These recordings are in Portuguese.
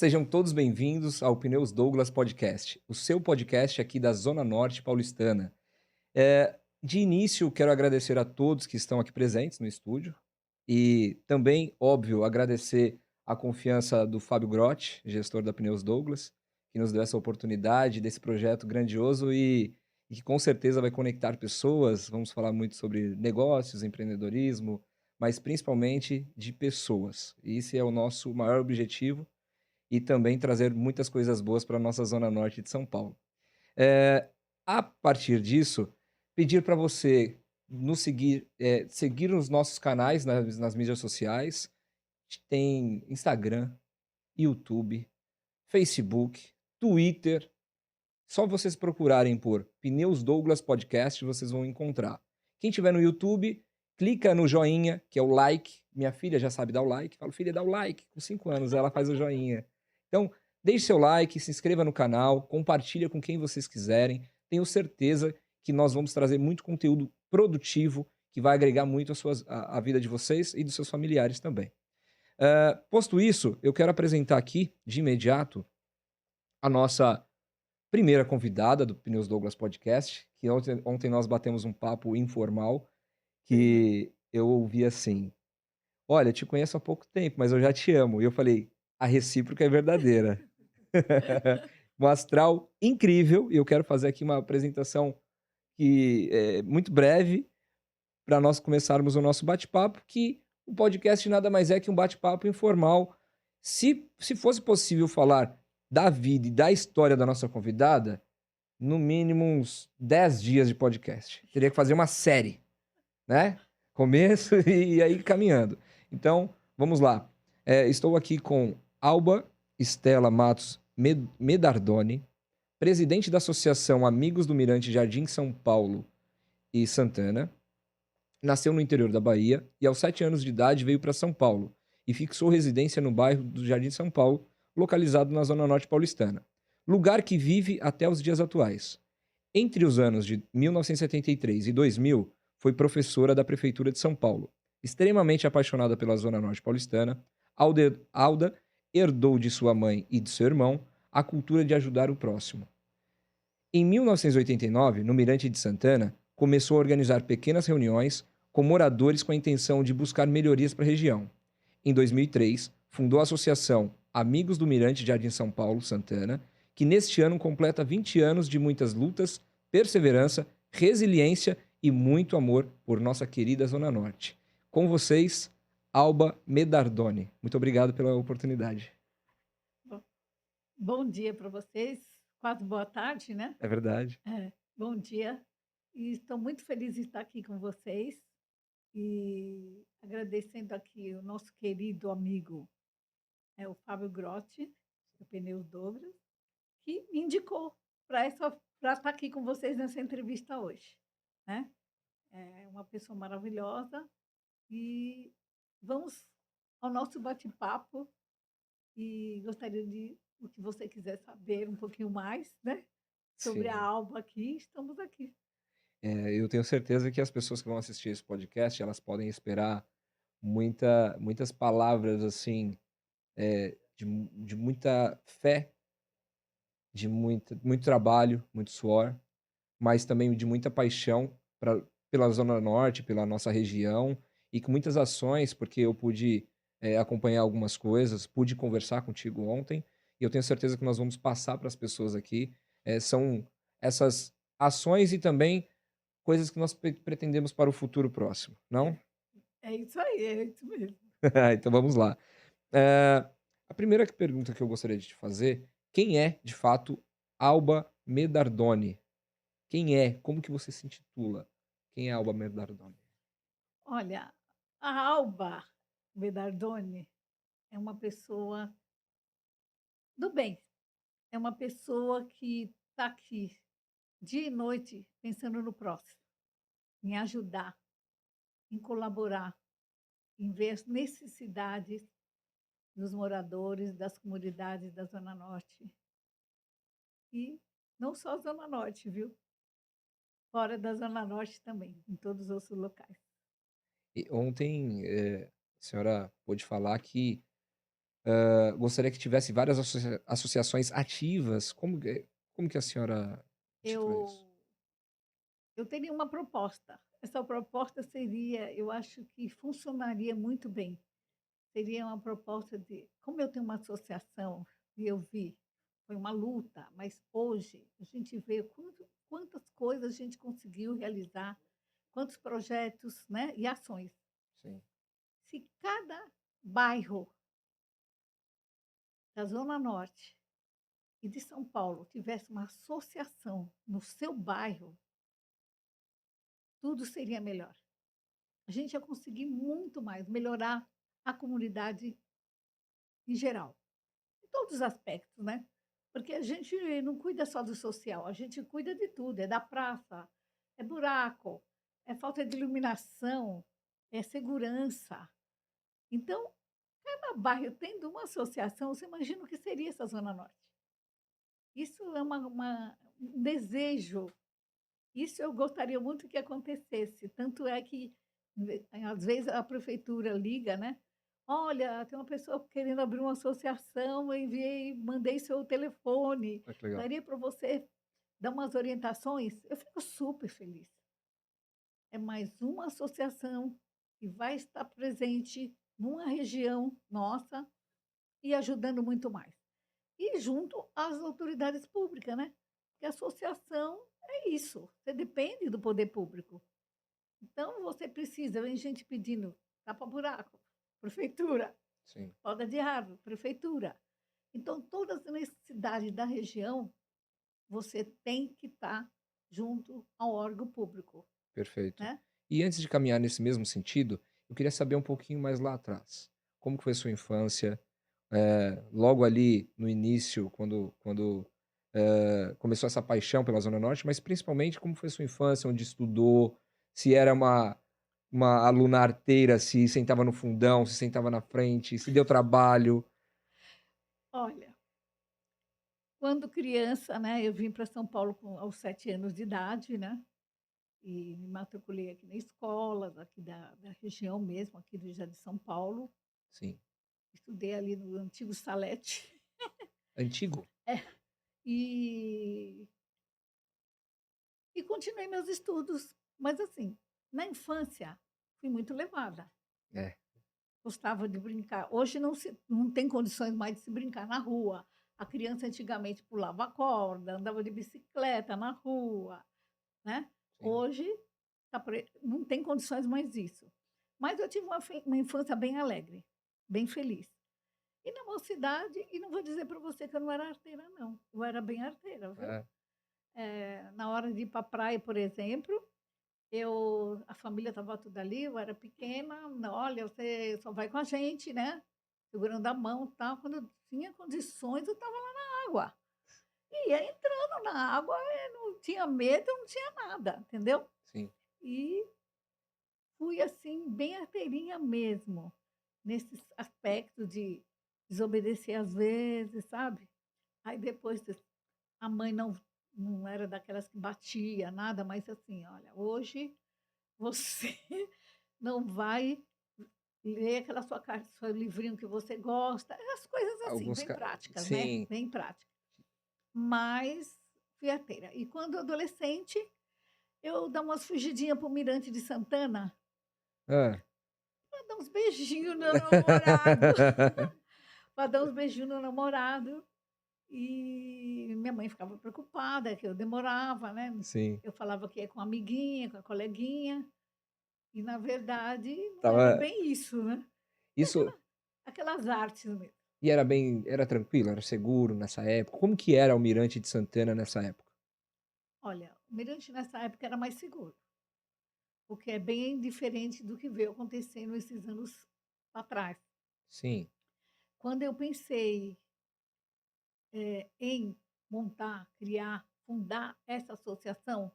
Sejam todos bem-vindos ao Pneus Douglas Podcast, o seu podcast aqui da Zona Norte paulistana. De início, quero agradecer a todos que estão aqui presentes no estúdio e também, óbvio, agradecer a confiança do Fábio Grotti, gestor da Pneus Douglas, que nos deu essa oportunidade desse projeto grandioso e que com certeza vai conectar pessoas. Vamos falar muito sobre negócios, empreendedorismo, mas principalmente de pessoas. E esse é o nosso maior objetivo e também trazer muitas coisas boas para a nossa zona norte de São Paulo. Eh, a partir disso, pedir para você nos seguir, seguir os nossos canais nas mídias sociais. Tem Instagram, YouTube, Facebook, Twitter. Só vocês procurarem por Pneus Douglas Podcast, vocês vão encontrar. Quem tiver no YouTube, clica no joinha, que é o like. Minha filha já sabe dar o like. Falo, filha, dá o like. Com 5 anos, ela faz o joinha. Então, deixe seu like, se inscreva no canal, compartilha com quem vocês quiserem. Tenho certeza que nós vamos trazer muito conteúdo produtivo que vai agregar muito a vida de vocês e dos seus familiares também. Posto isso, eu quero apresentar aqui, de imediato, a nossa primeira convidada do Pneus Douglas Podcast, que ontem nós batemos um papo informal, Sim. que eu ouvi assim: "Olha, te conheço há pouco tempo, mas eu já te amo". E eu falei: "A recíproca é verdadeira". Um astral incrível, e eu quero fazer aqui uma apresentação que é muito breve, para nós começarmos o nosso bate-papo, que o podcast nada mais é que um bate-papo informal. Se fosse possível falar da vida e da história da nossa convidada, no mínimo uns 10 dias de podcast. Teria que fazer uma série, né? Começo e aí caminhando. Então, vamos lá. Estou aqui com Alba Estela Matos Medardoni, presidente da Associação Amigos do Mirante Jardim São Paulo e Santana. Nasceu no interior da Bahia e aos 7 anos de idade veio para São Paulo e fixou residência no bairro do Jardim São Paulo, localizado na zona norte paulistana. Lugar que vive até os dias atuais. Entre os anos de 1973 e 2000, foi professora da Prefeitura de São Paulo. Extremamente apaixonada pela Zona Norte paulistana, Alda herdou de sua mãe e de seu irmão a cultura de ajudar o próximo. Em 1989, no Mirante de Santana, começou a organizar pequenas reuniões com moradores com a intenção de buscar melhorias para a região. Em 2003, fundou a Associação Amigos do Mirante Jardim São Paulo, Santana, que neste ano completa 20 anos de muitas lutas, perseverança, resiliência e muito amor por nossa querida Zona Norte. Com vocês, Alba Medardoni. Muito obrigado pela oportunidade. Bo Bom dia para vocês, quase boa tarde, né. É verdade. Bom dia, e estou muito feliz de estar aqui com vocês, e agradecendo aqui o nosso querido amigo, o Fábio Grotti, do Pneus Douglas, que me indicou para estar aqui com vocês nessa entrevista hoje, né. É uma pessoa maravilhosa, e vamos ao nosso bate-papo. E gostaria de o que você quiser saber um pouquinho mais, né, sobre a Sim. Alba aqui, estamos aqui. Eu tenho certeza que as pessoas que vão assistir esse podcast, elas podem esperar muitas palavras, assim, de muita fé, de muito trabalho, muito suor, mas também de muita paixão pela Zona Norte, pela nossa região, e com muitas ações, porque eu pude, acompanhar algumas coisas, pude conversar contigo ontem, e eu tenho certeza que nós vamos passar para as pessoas aqui, são essas ações e também coisas que nós pretendemos para o futuro próximo, não? É isso aí, é isso mesmo. Então vamos lá. Eh, a primeira pergunta que eu gostaria de te fazer, quem é, de fato, Alba Medardoni? Quem é? Como que você se intitula? Quem é Alba Medardoni? Olha, a Alba Bedardone é uma pessoa do bem, é uma pessoa que está aqui dia e noite pensando no próximo, em ajudar, em colaborar, em ver as necessidades dos moradores das comunidades da Zona Norte. E não só a Zona Norte, viu? Fora da Zona Norte também, em todos os outros locais. E ontem, a senhora pôde falar que Gostaria que tivesse várias associações ativas. Como que a senhora intitula isso? Eu eu teria uma proposta. Essa proposta seria, eu acho que funcionaria muito bem. Seria uma proposta de, como eu tenho uma associação e eu vi, foi uma luta, mas hoje a gente vê quantas coisas a gente conseguiu realizar, quantos projetos, né, e ações. Sim, Se cada bairro da Zona Norte e de São Paulo tivesse uma associação no seu bairro, tudo seria melhor. A gente ia conseguir muito mais, melhorar a comunidade em geral, em todos os aspectos, né? Porque a gente não cuida só do social, a gente cuida de tudo, é da praça, é buraco, é falta de iluminação, é segurança. Então, cada bairro tendo uma associação, você imagina o que seria essa Zona Norte. Isso é um desejo. Isso eu gostaria muito que acontecesse, tanto é que, às vezes, a prefeitura liga, né: "Olha, tem uma pessoa querendo abrir uma associação, eu enviei mandei seu telefone, olha que legal. daria para você dar umas orientações?". Eu fico super feliz. É mais uma associação que vai estar presente numa região nossa e ajudando muito mais. E junto às autoridades públicas, né, porque a associação é isso, você depende do poder público. Então você precisa, vem gente pedindo tapa-buraco, prefeitura, Sim, poda de árvore, prefeitura. Então todas as necessidades da região, você tem que estar junto ao órgão público, perfeito. né. E antes de caminhar nesse mesmo sentido, eu queria saber um pouquinho mais lá atrás. Como que foi a sua infância? Logo ali no início, quando começou essa paixão pela Zona Norte, mas principalmente como foi a sua infância, onde estudou, se era uma aluna arteira, se sentava no fundão, se sentava na frente, se deu trabalho. Olha, quando criança, né, eu vim para São Paulo aos 7 anos de idade, né. E me matriculei aqui na escola, daqui da região mesmo, aqui do Jardim de São Paulo. Sim. Estudei ali no antigo Salete. Antigo? É. E continuei meus estudos. Mas assim, na infância, fui muito levada. É. Gostava de brincar. Hoje não tem condições mais de se brincar na rua. A criança antigamente pulava corda, andava de bicicleta na rua, né. Sim. Hoje não tem condições mais disso. Mas eu tive uma infância bem alegre, bem feliz. E na mocidade, e não vou dizer para você que eu não era arteira não, eu era bem arteira, viu. É. Na hora de ir para a praia, por exemplo, a família estava toda ali, eu era pequena: "Não, olha, você só vai com a gente, né", segurando a mão, e tal. Quando eu tinha condições, eu estava lá na água. E ia entrando na água, não tinha medo, não tinha nada, entendeu. Sim. E fui, assim, bem arteirinha mesmo, nesses aspectos de desobedecer às vezes, sabe. Aí depois a mãe não era daquelas que batia, nada, mas assim: "Olha, hoje você não vai ler aquela seu livrinho que você gosta", as coisas assim, Alguns bem ca práticas, né, sim. bem práticas. Mas fui arteira. E quando adolescente, eu dava umas fugidinha para o Mirante de Santana, Hã. pra dar uns beijinhos no namorado, pra dar uns beijinhos no namorado. E minha mãe ficava preocupada que eu demorava, né. Sim. Eu falava que ia com a amiguinha, com a coleguinha, e na verdade não era Estava bem isso, né. E isso aquelas artes mesmo. e era tranquilo, era seguro nessa época? Como que era Almirante de Santana nessa época? Olha, o Mirante nessa época era mais seguro, o que é bem diferente do que veio acontecendo esses anos atrás. Sim. Quando eu pensei, em montar, criar, fundar essa associação,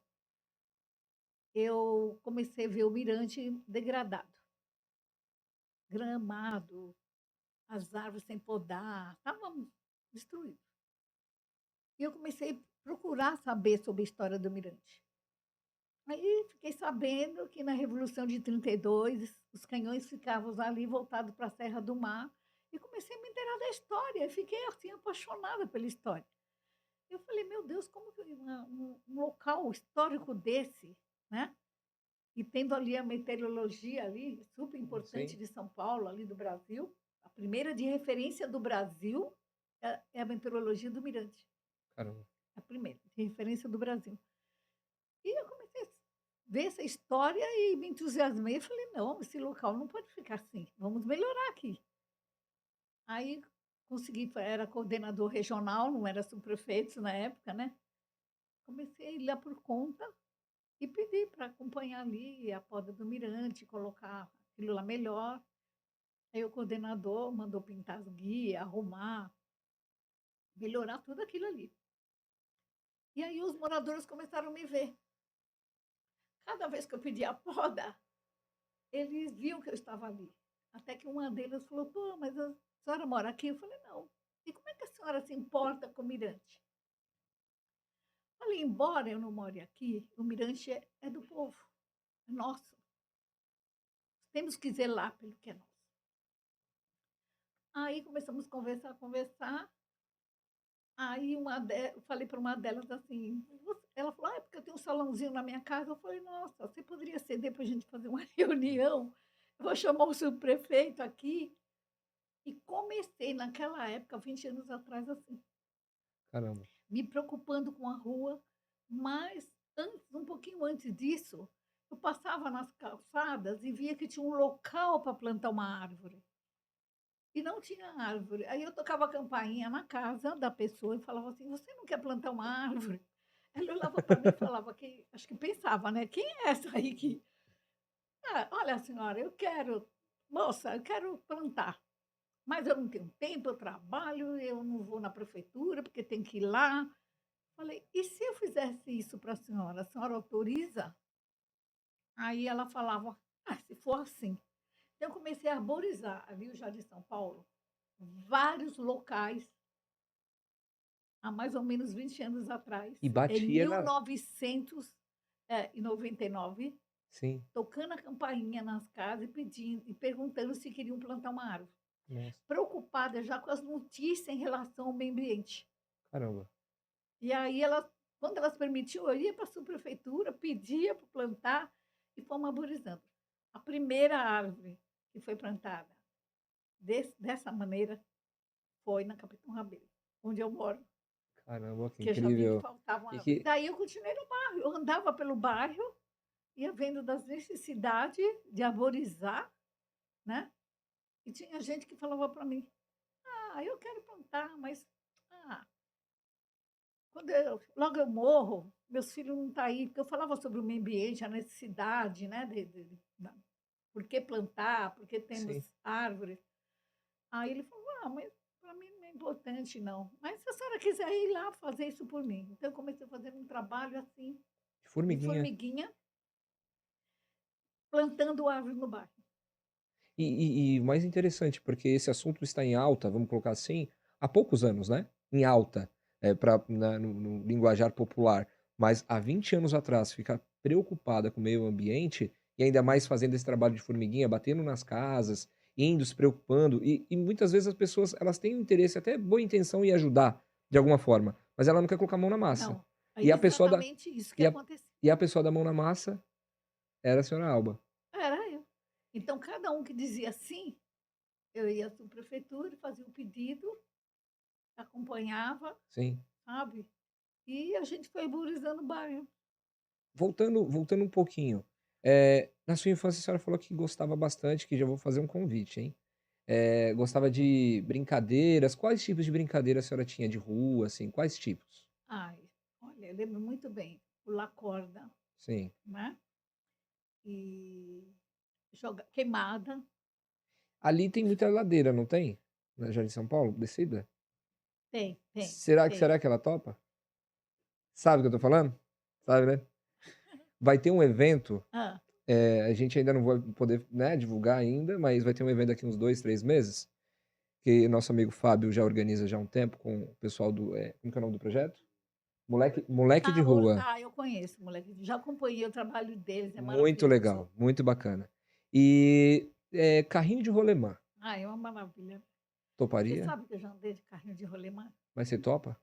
eu comecei a ver o mirante degradado, gramado, as árvores sem podar, estavam destruídos. E eu comecei a procurar saber sobre a história do mirante. Aí fiquei sabendo que na Revolução de 32 os canhões ficavam ali voltados para a Serra do Mar, E comecei a me inteirar da história, e fiquei, assim, apaixonada pela história. Eu falei: "Meu Deus, como que um local histórico desse, né, e tendo ali a meteorologia ali, super importante Sim, de São Paulo, ali do Brasil, a primeira de referência do Brasil é a meteorologia do Mirante, caramba. a primeira de referência do Brasil". E eu comecei a ver essa história e me entusiasmei, e falei: "Não, esse local não pode ficar assim, vamos melhorar aqui". Aí consegui, era coordenador regional, não era subprefeito na época, né. Comecei a ir lá por conta e pedi para acompanhar ali a poda do mirante, colocar aquilo lá melhor. Aí o coordenador mandou pintar as guias, arrumar, melhorar tudo aquilo ali. E aí os moradores começaram a me ver. Cada vez que eu pedia a poda, eles viam que eu estava ali. Até que uma deles falou: "Pô, mas a senhora mora aqui?" Eu falei: "Não". "E como é que a senhora se importa com o mirante?" Falei: "Embora eu não more aqui, o mirante é do povo, é nosso. Temos que zelar pelo que é nosso". Aí começamos a conversar, conversar. Aí eu falei para uma delas assim, ela falou: "Ah, é porque eu tenho um salãozinho na minha casa". Eu falei: "Nossa, você poderia ceder para a gente fazer uma reunião? Eu vou chamar o subprefeito aqui". E comecei naquela época, 20 anos atrás, assim, Caramba. me preocupando com a rua, mas antes, um pouquinho antes disso, eu passava nas calçadas e via que tinha um local para plantar uma árvore. E não tinha árvore. Aí eu tocava a campainha na casa da pessoa e falava assim: "Você não quer plantar uma árvore?". Ela olhava para mim e falava que, acho que pensava, né: "Quem é essa aí que, ah, olha senhora, eu quero, moça, eu quero plantar, mas eu não tenho tempo, eu trabalho, eu não vou na prefeitura porque tem que ir lá". Falei: "E se eu fizesse isso para a senhora autoriza?". Aí ela falava: "Ah, se for assim". Então eu comecei a arborizar ali o Jardim São Paulo, vários locais. Há mais ou menos 20 anos atrás, E em batia na 1999, sim, tocando a campainha nas casas e pedindo e perguntando se queriam plantar uma árvore, nossa, preocupada já com as notícias em relação ao meio ambiente. caramba. E aí quando elas permitiam, eu ia para a subprefeitura, pedia para plantar e fomos arborizando. A primeira árvore que foi plantada dessa maneira foi na Capitão Rabelo, onde eu moro. Caramba, que Que eu já vi que incrível. faltavam E árvores. que Daí eu continuei no bairro, eu andava pelo bairro, ia vendo das necessidades de arborizar, né, e tinha gente que falava para mim: "Ah, eu quero plantar, mas, ah, quando logo eu morro, meus filhos não estão aí", porque eu falava sobre o meio ambiente, a necessidade, né, da por que plantar, por que temos sim, árvores. Aí ele falou: "Ah, mas para mim não é importante não, mas se a senhora quiser ir lá fazer isso por mim". Então eu comecei a fazer um trabalho, assim, de de formiguinha. formiguinha, plantando árvore no bairro. E o mais interessante, porque esse assunto está em alta, vamos colocar assim, há poucos anos, né, em alta, pra no linguajar popular, mas há 20 anos atrás ficar preocupada com o meio ambiente, e ainda mais fazendo esse trabalho de formiguinha, batendo nas casas, indo, se preocupando, e muitas vezes as pessoas elas têm um interesse, até boa intenção em ajudar, de alguma forma, mas ela não quer colocar a mão na massa. Não, é E a pessoa da exatamente isso que e a acontecia. e a pessoa da mão na massa era a senhora Alba. Era eu. Então cada um que dizia sim, eu ia à subprefeitura, fazia o pedido, acompanhava, Sim. sabe, e a gente foi arborizando o bairro. Voltando um pouquinho, na sua infância a senhora falou que gostava bastante, que já vou fazer um convite, hein. Gostava de brincadeiras, quais tipos de brincadeira a senhora tinha de rua, assim, quais tipos? Ai, olha, eu lembro muito bem, pular corda, Sim. né, e joga queimada. Ali tem muita ladeira, não tem? Na Jardim São Paulo, descida? Tem, tem, Será que tem. será que ela topa? Sabe o que eu tô falando? Sabe, né? Vai ter um evento, Hã. a gente ainda não vai poder, né, divulgar ainda, mas vai ter um evento daqui uns 2, 3 meses, que nosso amigo Fábio já organiza já há um tempo com o pessoal do, como que é o nome do projeto? Moleque de Rua. Eu conheço, moleque, já acompanhei o trabalho deles, é Muito maravilhoso. legal, muito bacana. E, carrinho de rolemã. Ah, é uma maravilha. Você Toparia? sabe que eu já andei de carrinho de rolemã? Mas você topa?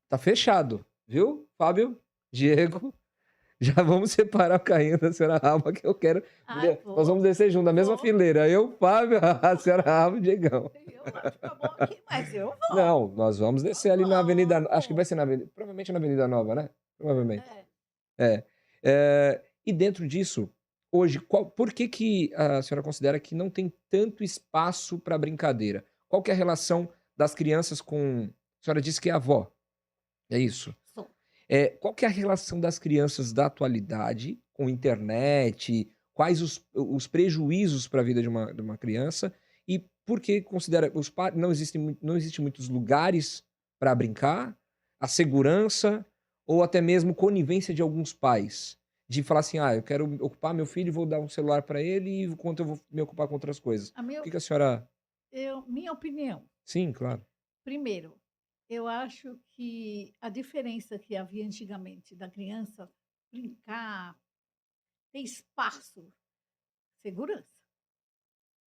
Tá fechado, viu, Fábio, Diego? Já vamos separar o carrinho da senhora Alba, que eu quero. Ah, Nós vamos descer junto, na mesma vou. fileira. Eu, Fábio, a senhora Alba e o Diegão. Eu vou ficar bom aqui, mas eu vou. Não, nós vamos descer ali na Avenida. Acho que vai Vamos. ser na Avenida. Provavelmente na Avenida Nova, né? Provavelmente. É. É. E dentro disso, hoje, por que, que a senhora considera que não tem tanto espaço para brincadeira? Qual que é a relação das crianças com. A senhora disse que é avó, é isso? Sou. Qual que é a relação das crianças da atualidade com internet? Quais os prejuízos para a vida de uma criança? E por que considera não existe muitos lugares para brincar, a segurança ou até mesmo conivência de alguns pais, de falar assim: "Ah, eu quero ocupar meu filho e vou dar um celular para ele e enquanto eu vou me ocupar com outras coisas". A Por meu, que que a senhora minha opinião, sim, claro. primeiro, eu acho que a diferença que havia antigamente da criança brincar, ter espaço, segurança.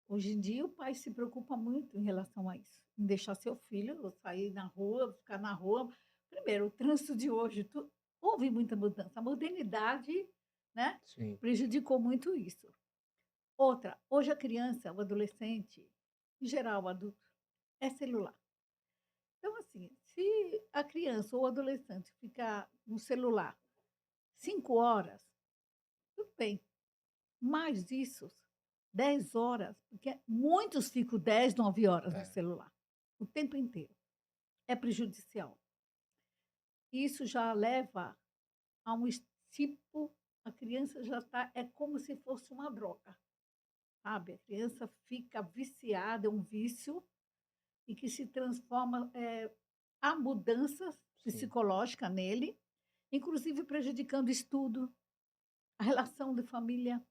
Hoje em dia, o pai se preocupa muito em relação a isso, em deixar seu filho sair na rua, ficar na rua. Primeiro, o trânsito de hoje, houve muita mudança. A modernidade, né, Sim, prejudicou muito isso. Outra, hoje a criança, o adolescente, em geral, o adulto, é celular. Então, assim, se a criança ou o adolescente ficar no celular 5 horas, tudo bem. Mais disso, 10 horas, porque muitos ficam 10, 9 horas no é, celular, o tempo inteiro. É prejudicial. Isso já leva a um tipo, a criança já está, é como se fosse uma droga, sabe? A criança fica viciada, é um vício, e que se transforma, há mudanças sim, psicológicas nele, inclusive prejudicando o estudo, a relação de família.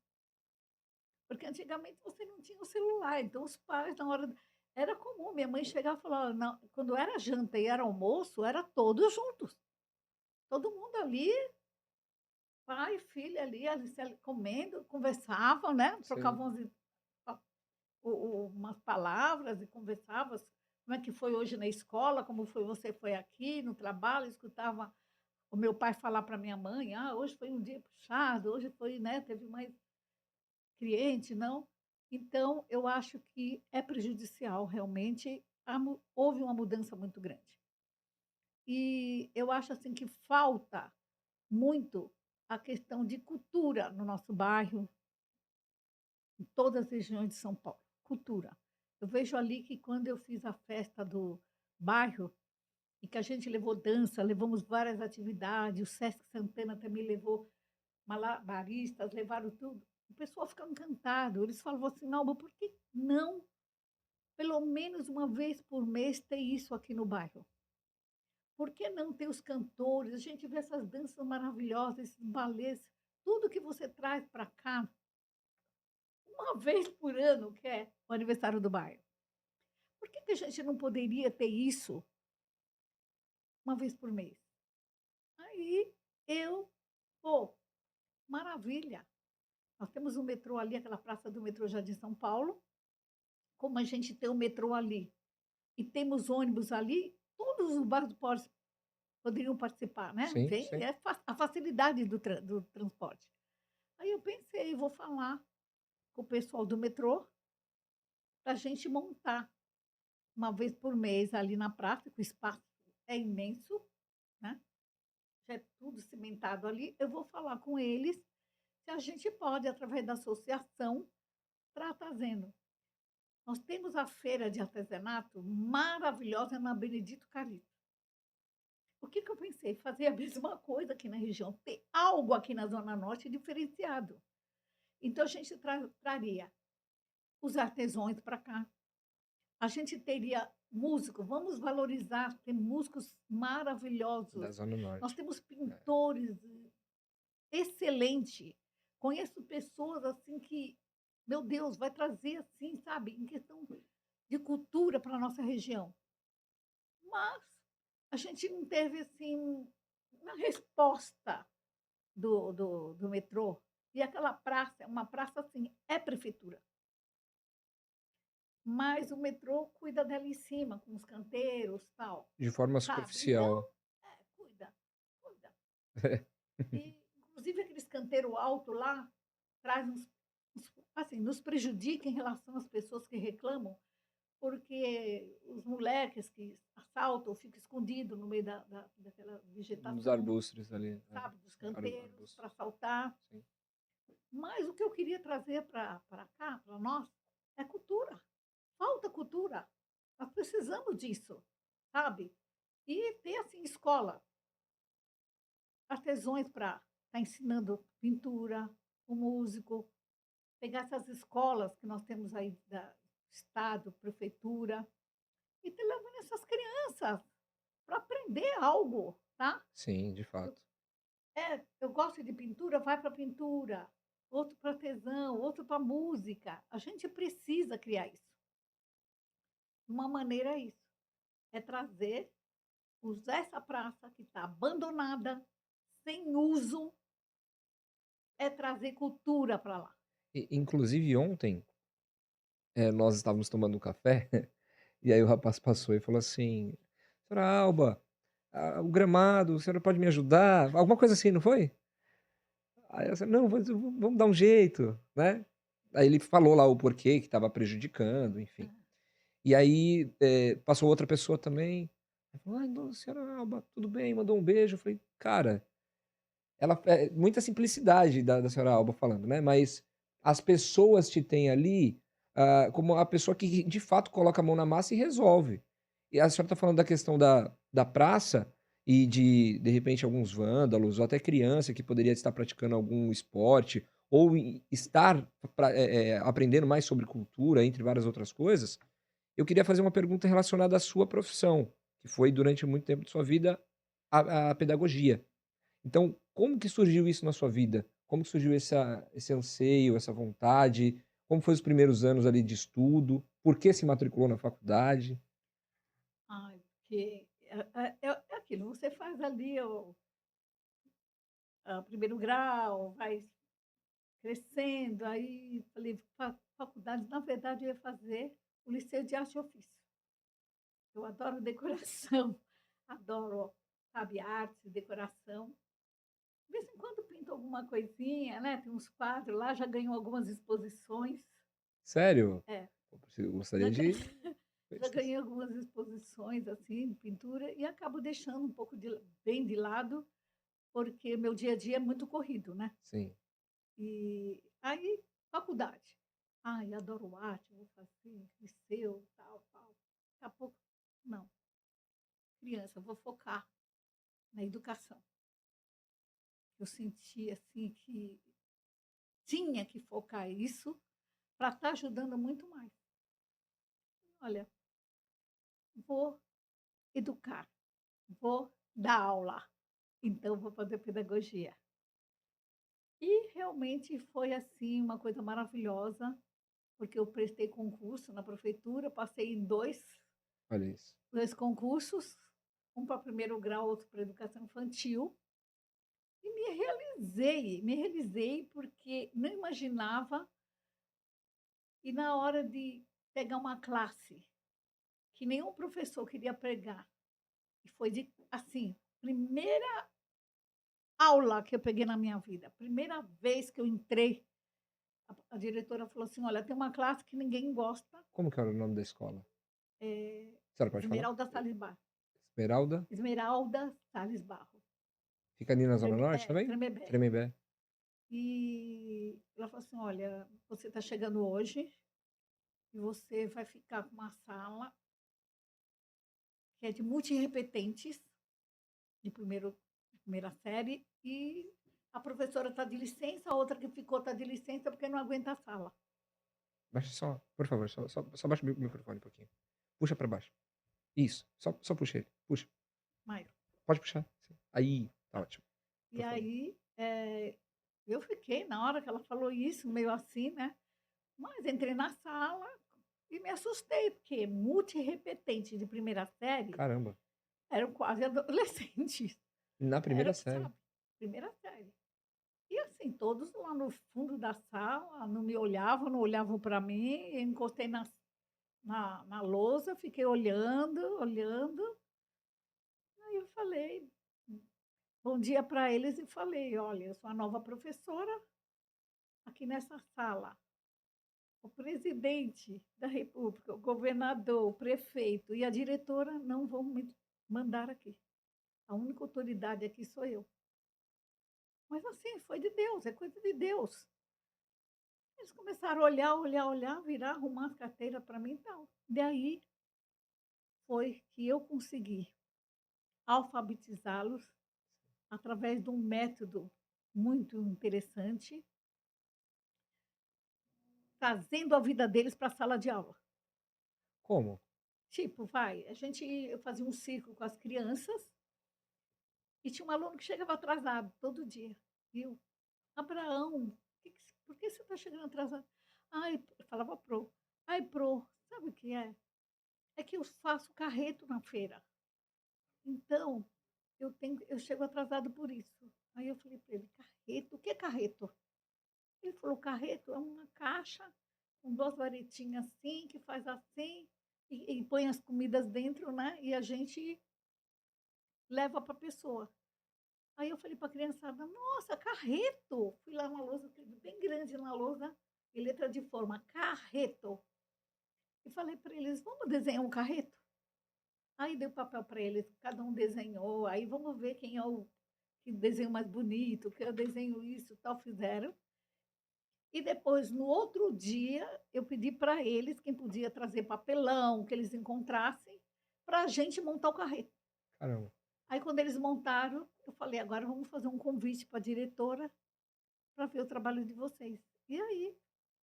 Porque antigamente você não tinha o celular, então os pais, na hora. Era comum, minha mãe chegava e falava, não, quando era janta e era almoço, era todos juntos. Todo mundo ali, pai, filha ali comendo, conversavam, né? sim. Trocavam umas palavras e conversavam. Como é que foi hoje na escola, como foi você foi aqui no trabalho, escutava o meu pai falar para minha mãe, hoje foi um dia puxado, hoje foi, né, teve mais cliente, não. Então, eu acho que é prejudicial, realmente, houve uma mudança muito grande. E eu acho assim que falta muito a questão de cultura no nosso bairro, em todas as regiões de São Paulo. Cultura. Eu vejo ali que quando eu fiz a festa do bairro, e que a gente levou dança, levamos várias atividades, o Sesc Santana também levou malabaristas, levaram tudo. O pessoal ficava encantado. Eles falavam assim: não, por que não, pelo menos uma vez por mês, ter isso aqui no bairro? Por que não ter os cantores? A gente vê essas danças maravilhosas, esses balés, tudo que você traz para cá, uma vez por ano, que é o aniversário do bairro. Por que a gente não poderia ter isso uma vez por mês? Aí eu, pô, maravilha. Nós temos um metrô ali, aquela praça do metrô Jardim São Paulo. Como a gente tem o metrô ali e temos ônibus ali, todos os bairros poderiam participar, né? Sim, Vem, sim. a facilidade do transporte. Aí eu pensei, vou falar com o pessoal do metrô para a gente montar uma vez por mês ali na praça, que o espaço é imenso, né? Já é tudo cimentado ali. Eu vou falar com eles se a gente pode, através da associação, estar trazendo. Nós temos a feira de artesanato maravilhosa na Benedito Calixto. O que eu pensei? Fazer a mesma coisa aqui na região, ter algo aqui na Zona Norte diferenciado. Então, a gente traria os artesãos para cá. A gente teria músicos, vamos valorizar, tem músicos Da maravilhosos. Zona Nós Norte. temos É. pintores excelentes. Conheço pessoas assim que, meu Deus, vai trazer assim, sabe, em questão de cultura para a nossa região. Mas a gente não teve assim uma resposta do metrô. E aquela praça, é uma praça assim, é prefeitura. mas o metrô cuida dela em cima, com os canteiros, tal, De forma sabe. Então, superficial. cuida, cuida. E, inclusive, aqueles canteiro alto lá, traz assim, nos prejudica em relação às pessoas que reclamam, porque os moleques que assaltam ficam escondidos no meio daquela Nos vegetação, arbustos ali, sabe, dos canteiros, arbustos, para assaltar. sim. Mas o que eu queria trazer para cá, para nós, é cultura. Falta cultura. Nós precisamos disso, sabe. E ter, assim, escola, artesãos para estar ensinando pintura, o músico, pegar essas escolas que nós temos aí da estado, prefeitura, e ter levando essas crianças para aprender algo, tá. Sim, de Eu fato. eu gosto de pintura, vai para pintura, outro para artesão, outro para música. A gente precisa criar isso. Uma maneira é isso, é trazer, usar essa praça que está abandonada, sem uso, é trazer cultura para lá. Inclusive ontem, nós estávamos tomando um café, e aí o rapaz passou e falou assim: "Senhora Alba, o gramado, a senhora pode me ajudar?" Alguma coisa assim, não foi? Aí eu falei: "Não, vamos dar um jeito", né. Aí ele falou lá o porquê que estava prejudicando, enfim. E aí, passou outra pessoa também, ela falou: "Ai, não, senhora Alba, tudo bem", mandou um beijo. Eu falei: "Cara", ela muita simplicidade da senhora Alba falando, né, mas as pessoas te têm ali, como a pessoa que de fato coloca a mão na massa e resolve. E a senhora está falando da questão da praça e de repente, alguns vândalos ou até criança que poderia estar praticando algum esporte ou estar aprendendo mais sobre cultura, entre várias outras coisas. Eu queria fazer uma pergunta relacionada à sua profissão, que foi durante muito tempo de sua vida a pedagogia. Então, como que surgiu isso na sua vida? Como que surgiu esse anseio, essa vontade? Como foi os primeiros anos ali de estudo? Por que se matriculou na faculdade? Ai, porque é aquilo, você faz ali o primeiro grau, vai crescendo, aí falei: Faculdade", na verdade eu ia fazer o liceu de arte e ofício. Eu adoro decoração, adoro, sabe, arte, decoração. De vez em quando pinto alguma coisinha, né, tem uns quadros lá, já ganhou algumas exposições. Sério? É, Eu já gostaria ga de já conhecer. ganhei algumas exposições, assim, de pintura, e acabo deixando um pouco bem de lado, porque meu dia a dia é muito corrido, né. Sim. E aí, faculdade. Ai, adoro arte, vou fazer liceu, tal, tal. Daqui a pouco, não, criança, vou focar na educação. Eu senti, assim, que tinha que focar isso para estar ajudando muito mais. Olha, vou educar, vou dar aula, então vou fazer pedagogia. E realmente foi, assim, uma coisa maravilhosa, porque eu prestei concurso na prefeitura, passei em Olha isso. 2 concursos, um para primeiro grau, outro para educação infantil, e me realizei porque não imaginava, e na hora de pegar uma classe que nenhum professor queria pregar, e foi de assim, primeira aula que eu peguei na minha vida, primeira vez que eu entrei, a diretora falou assim: "Olha, tem uma classe que ninguém gosta, Como que era o nome da escola? eh, A senhora pode falar? Esmeralda Salles Barro, Esmeralda? Esmeralda Salles Barro, Fica ali na Zona Norte também? Tremembé". Tremembé. E ela falou assim: "Olha, você está chegando hoje e você vai ficar com uma sala que é de multirrepetentes, de primeira série, e a professora está de licença, a outra que ficou está de licença porque não aguenta a sala". Baixa só, por favor, só baixa o microfone um pouquinho. Puxa pra baixo. Isso, só puxa ele, puxa. Maio. Pode puxar. Sim. Aí, tá ótimo, E por favor. aí, eu fiquei, na hora que ela falou isso, meio assim, né, mas entrei na sala e me assustei, porque multirrepetente de primeira série Caramba, eram quase adolescentes. na primeira Era, série. sabe, primeira série. E assim, todos lá no fundo da sala, não me olhavam, não olhavam para mim, eu encostei na lousa, fiquei olhando, olhando, aí eu falei bom dia para eles e falei: "Olha, eu sou a nova professora aqui nessa sala. O presidente da república, o governador, o prefeito e a diretora não vão me mandar aqui. A única autoridade aqui sou eu". Mas assim, foi de Deus, é coisa de Deus. Eles começaram a olhar, olhar, olhar, virar, arrumar as carteiras para mim e tal. Daí foi que eu consegui alfabetizá-los através de um método muito interessante, trazendo a vida deles para a sala de aula. Como? Tipo, vai, eu fazia um círculo com as crianças e tinha um aluno que chegava atrasado todo dia. E eu: "Abraão, por que você está chegando atrasado?". "Ai", eu falava pro, "Ai, pro, sabe o que é? É que eu faço carreto na feira, então eu chego atrasado por isso". Aí eu falei para ele: "Carreto? O que é carreto?". Ele falou: "Carreto é uma caixa com 2 varetinhas assim, que faz assim, e põe as comidas dentro, né, e a gente leva para a pessoa". Aí eu falei para a criançada: "Nossa, carreto!". Fui lá na lousa, escrevi bem grande na lousa, em letra de forma, carreto. E falei para eles: "Vamos desenhar um carreto?". Aí dei o papel para eles, cada um desenhou, aí vamos ver quem é o que desenho mais bonito, que eu desenho isso, tal, fizeram. E depois, no outro dia, eu pedi para eles quem podia trazer papelão, que eles encontrassem, para a gente montar o carreto. Caramba. Aí quando eles montaram, eu falei: "Agora vamos fazer um convite para a diretora para ver o trabalho de vocês". E aí,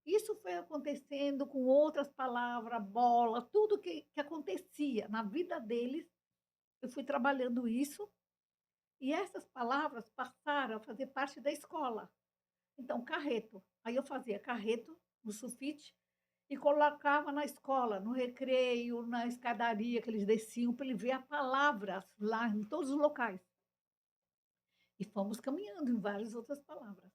isso foi acontecendo com outras palavras, bola, tudo que acontecia na vida deles, eu fui trabalhando isso, e essas palavras passaram a fazer parte da escola. Então, carreto, aí eu fazia carreto no sulfite e colocava na escola, no recreio, na escadaria que eles desciam, para ele ver a palavra lá em todos os locais. E fomos caminhando em várias outras palavras.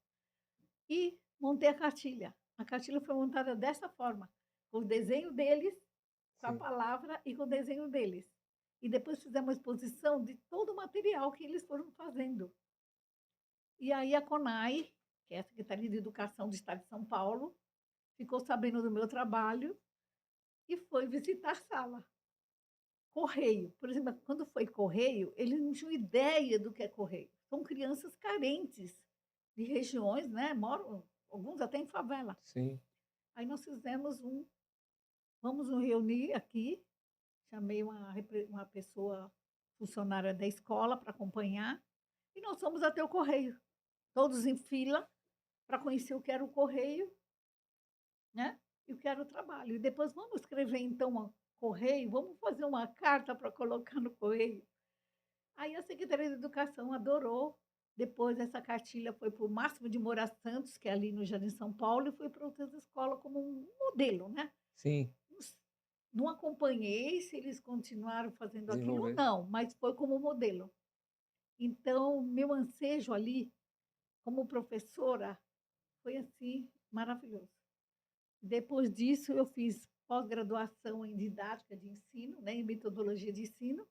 E montei a cartilha. A cartilha foi montada dessa forma, com o desenho deles, com a Sim. palavra e com o desenho deles. E depois fizemos uma exposição de todo o material que eles foram fazendo. E aí a CONAI, que é a Secretaria de Educação do Estado de São Paulo, ficou sabendo do meu trabalho e foi visitar a sala. Correio, por exemplo, quando foi correio, eles não tinham ideia do que é correio. São crianças carentes de regiões, né? Moram alguns até em favela. Sim. Aí nós fizemos vamos nos reunir aqui, chamei uma pessoa funcionária da escola para acompanhar, e nós fomos até o correio, todos em fila, para conhecer o que era o correio, né, e o que era o trabalho. E depois vamos escrever então correio, vamos fazer uma carta para colocar no correio. Aí a Secretaria de Educação adorou, depois essa cartilha foi para o Máximo de Moura Santos, que é ali no Jardim São Paulo, e foi para outras escolas como um modelo, né. Sim. Não acompanhei se eles continuaram fazendo aquilo ou Desenvolver. não, mas foi como modelo. Então, meu ansejo ali, como professora, foi assim, maravilhoso. Depois disso, eu fiz pós-graduação em didática de ensino, né, em metodologia de ensino,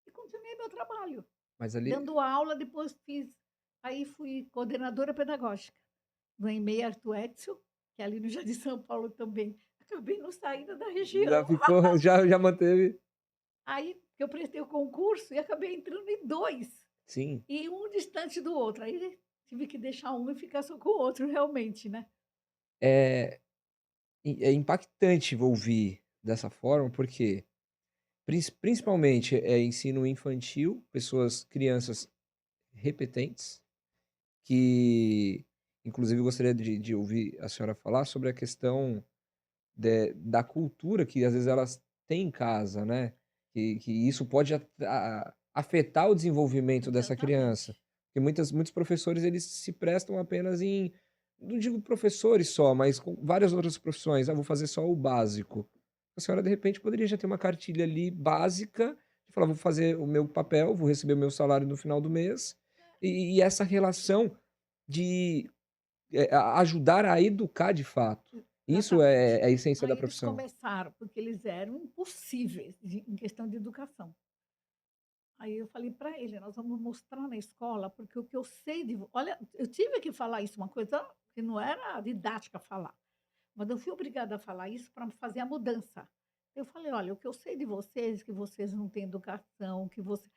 e continuei meu trabalho. Mas ali Dando aula, depois aí fui coordenadora pedagógica do EMEI Arthur Edsel, que é ali no Jardim São Paulo também. Acabei não saindo da já região. ficou já manteve. Aí eu prestei o concurso e acabei entrando em 2 Sim. e um distante do outro. Aí tive que deixar um e ficar só com o outro realmente, né. É é impactante ouvir dessa forma, porque principalmente, ensino infantil, crianças repetentes, que inclusive eu gostaria de ouvir a senhora falar sobre a questão da cultura que às vezes elas têm em casa, né, que isso pode afetar o desenvolvimento dessa criança. Exatamente. Porque muitos professores eles se prestam apenas não digo professores só, mas com várias outras profissões, "Ah, vou fazer só o básico". A senhora de repente poderia já ter uma cartilha ali básica, de falar: "Vou fazer o meu papel, vou receber o meu salário no final do mês", e essa relação de, ajudar a educar de fato. Isso exatamente. é a essência da Aí eles profissão. começaram, porque eles eram impossíveis em questão de educação. Aí eu falei para ele: "Nós vamos mostrar na escola, porque o que eu sei de vo" olha, eu tive que falar isso, uma coisa que não era didática falar, mas eu fui obrigada a falar isso para fazer a mudança. Eu falei: "Olha, o que eu sei de vocês, que vocês não têm educação, que você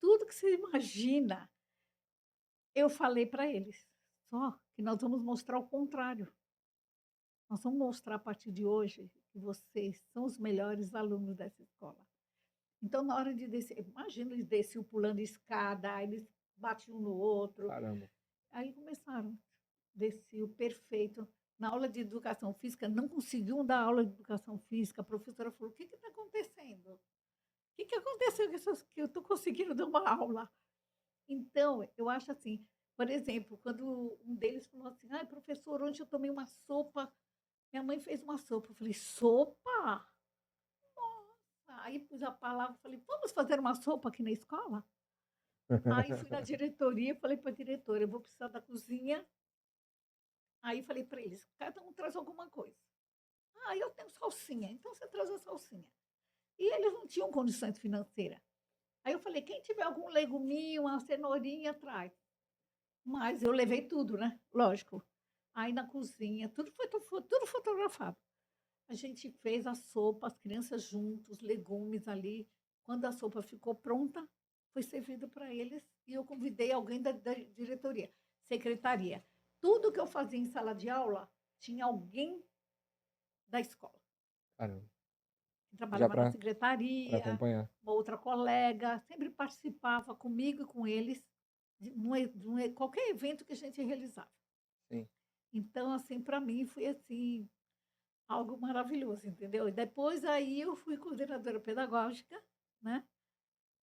tudo que você imagina", eu falei para eles. Só que nós vamos mostrar o contrário. Nós vamos mostrar a partir de hoje que vocês são os melhores alunos dessa escola. Então, na hora de descer, imagina, eles desciam pulando escada, aí eles batiam um no outro. Caramba. Aí começaram, desciam perfeito. Na aula de educação física, não conseguiam dar aula de educação física. A professora falou: o que está acontecendo? O que aconteceu que eu estou conseguindo dar uma aula? Então, eu acho assim, por exemplo, quando um deles falou assim: ai, professor, ontem eu tomei uma sopa, minha mãe fez uma sopa. Eu falei: sopa? Aí pus a palavra, falei: vamos fazer uma sopa aqui na escola? Aí fui na diretoria, falei para a diretora: "Eu vou precisar da cozinha". Aí falei para eles: "Cada um traz alguma coisa". "Ah, eu tenho salsinha", "Então você traz a salsinha". E eles não tinham condições financeiras. Aí eu falei: "Quem tiver algum leguminho, uma cenourinha, traz". Mas eu levei tudo, né, lógico. Aí na cozinha, tudo fotografado. A gente fez a sopa, as crianças juntos, legumes ali. Quando a sopa ficou pronta, foi servido para eles e eu convidei alguém da diretoria, secretaria. Tudo que eu fazia em sala de aula, tinha alguém da escola, Caramba. que Já trabalhava na para secretaria, acompanhar. uma outra colega, sempre participava comigo e com eles de qualquer evento que a gente realizava. Sim. Então, assim, para mim foi assim, algo maravilhoso, entendeu? E depois aí eu fui coordenadora pedagógica, né,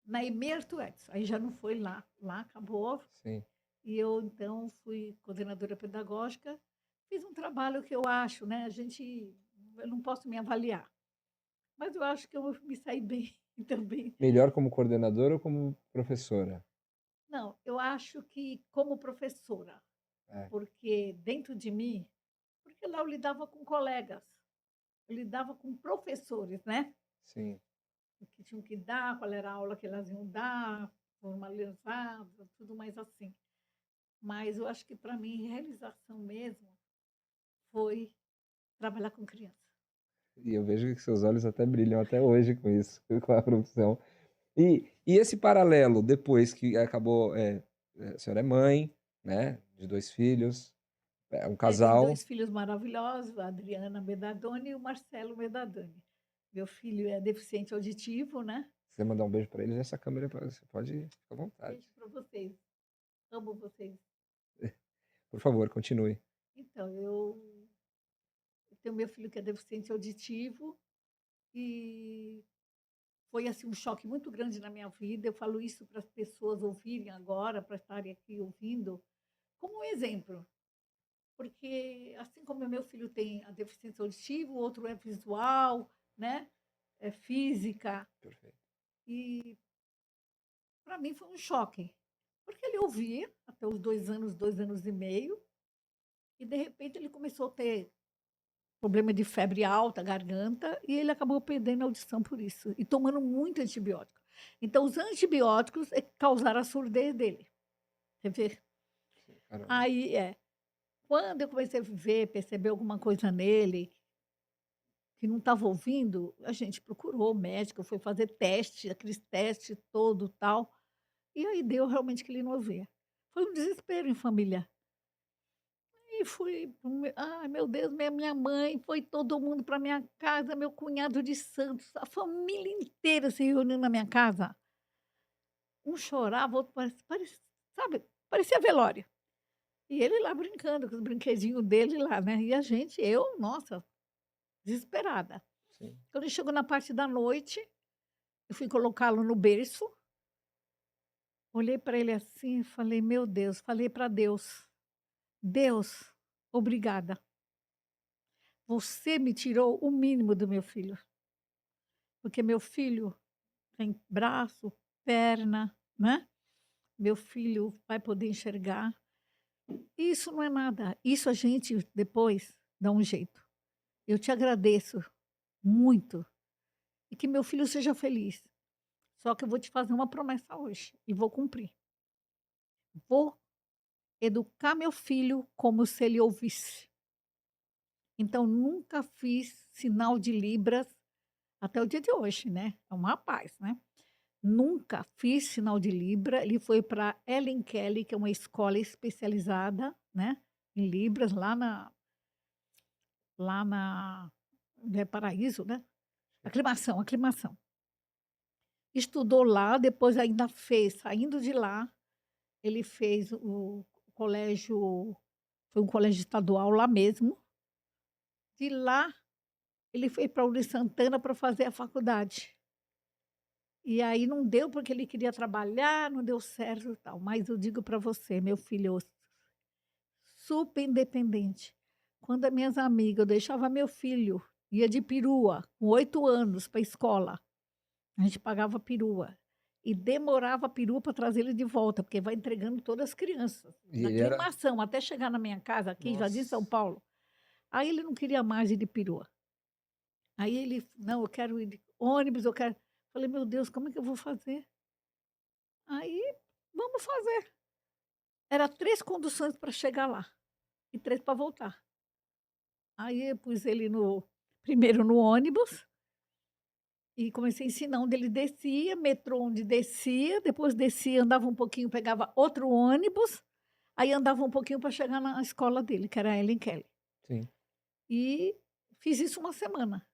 na EMEI Arthur Edson, aí já não foi lá, lá acabou, Sim. e eu então fui coordenadora pedagógica, fiz um trabalho que eu acho, né, eu não posso me avaliar, mas eu acho que eu me saí bem também. Melhor como coordenadora ou como professora? Não, eu acho que como professora, É, porque dentro de mim, porque lá eu lidava com colegas, eu lidava com professores, né? sim. O que tinham que dar, qual era a aula que elas iam dar, formalizado, tudo mais assim. Mas eu acho que para mim realização mesmo foi trabalhar com criança. E eu vejo que seus olhos até brilham até hoje com isso, com a profissão. E esse paralelo depois que acabou, a senhora é mãe, né, de 2 filhos, é um É, tem casal. 2 filhos maravilhosos, a Adriana Medadoni e o Marcelo Medadoni. Meu filho é deficiente auditivo, né. Se quiser mandar um beijo para eles, essa câmera é pra você, pode ficar à vontade. Beijo para vocês, amo vocês. Por favor, continue. Então, eu tenho meu filho que é deficiente auditivo e foi, assim, um choque muito grande na minha vida. Eu falo isso para as pessoas ouvirem agora, para estarem aqui ouvindo, como um exemplo. Porque, assim como o meu filho tem a deficiência auditiva, o outro é visual, né? É física. Perfeito. E para mim foi um choque. Porque ele ouvia até os 2 anos, 2 anos e meio, e de repente ele começou a ter problema de febre alta, garganta, e ele acabou perdendo a audição por isso, e tomando muito antibiótico. Então, os antibióticos é que causaram a surdez dele. Você vê? Sim, caramba. Aí, quando eu comecei a ver, perceber alguma coisa nele, que não estava ouvindo, a gente procurou o médico, foi fazer teste, aqueles testes todo tal, e aí deu realmente que ele não ouvia. Foi um desespero em família. E fui, ai meu Deus, minha mãe, foi todo mundo para minha casa, meu cunhado de Santos, a família inteira se reuniu na minha casa. Um chorava, outro sabe, parecia velório. E ele lá brincando com os brinquedinhos dele lá, né, e a gente, eu, nossa, desesperada. Sim. Quando ele chegou na parte da noite, eu fui colocá-lo no berço, olhei para ele assim e falei: "Meu Deus", falei para Deus: "Deus, obrigada, você me tirou o mínimo do meu filho, porque meu filho tem braço, perna, né, meu filho vai poder enxergar, isso não é nada, isso a gente depois dá um jeito". eu te agradeço muito e que meu filho seja feliz. Só que eu vou te fazer uma promessa hoje e vou cumprir. Vou educar meu filho como se ele ouvisse. Então, nunca fiz sinal de libras até o dia de hoje, né? É um rapaz, né? Nunca fiz sinal de libra. Ele foi para Ellen Kelly, que é uma escola especializada, né, em libras, lá na é Paraíso, né? Aclimação, aclimação. Estudou lá, depois ainda fez, saindo de lá, ele fez o colégio, foi um colégio estadual lá mesmo. De lá, ele foi para Uri Santana para fazer a faculdade. E aí não deu, porque ele queria trabalhar, não deu certo e tal. Mas eu digo para você, meu filho, super independente. Quando as minhas amigas, eu deixava meu filho, ia de perua, com 8 anos, para a escola. A gente pagava perua. E demorava a perua para trazer ele de volta, porque vai entregando todas as crianças. E Na ele era. aclimação, até chegar na minha casa aqui, em Jardim São Nossa, Paulo. Aí ele não queria mais ir de perua. Aí ele, não, eu quero ir de ônibus, eu quero. Falei, meu Deus, como é que eu vou fazer? Aí, vamos fazer. Era 3 conduções para chegar lá e 3 para voltar. Aí eu pus ele primeiro no ônibus e comecei a ensinar onde ele descia, metrô onde descia, depois descia, andava um pouquinho, pegava outro ônibus, aí andava um pouquinho para chegar na escola dele, que era a Ellen Kelly. sim. E fiz isso uma semana.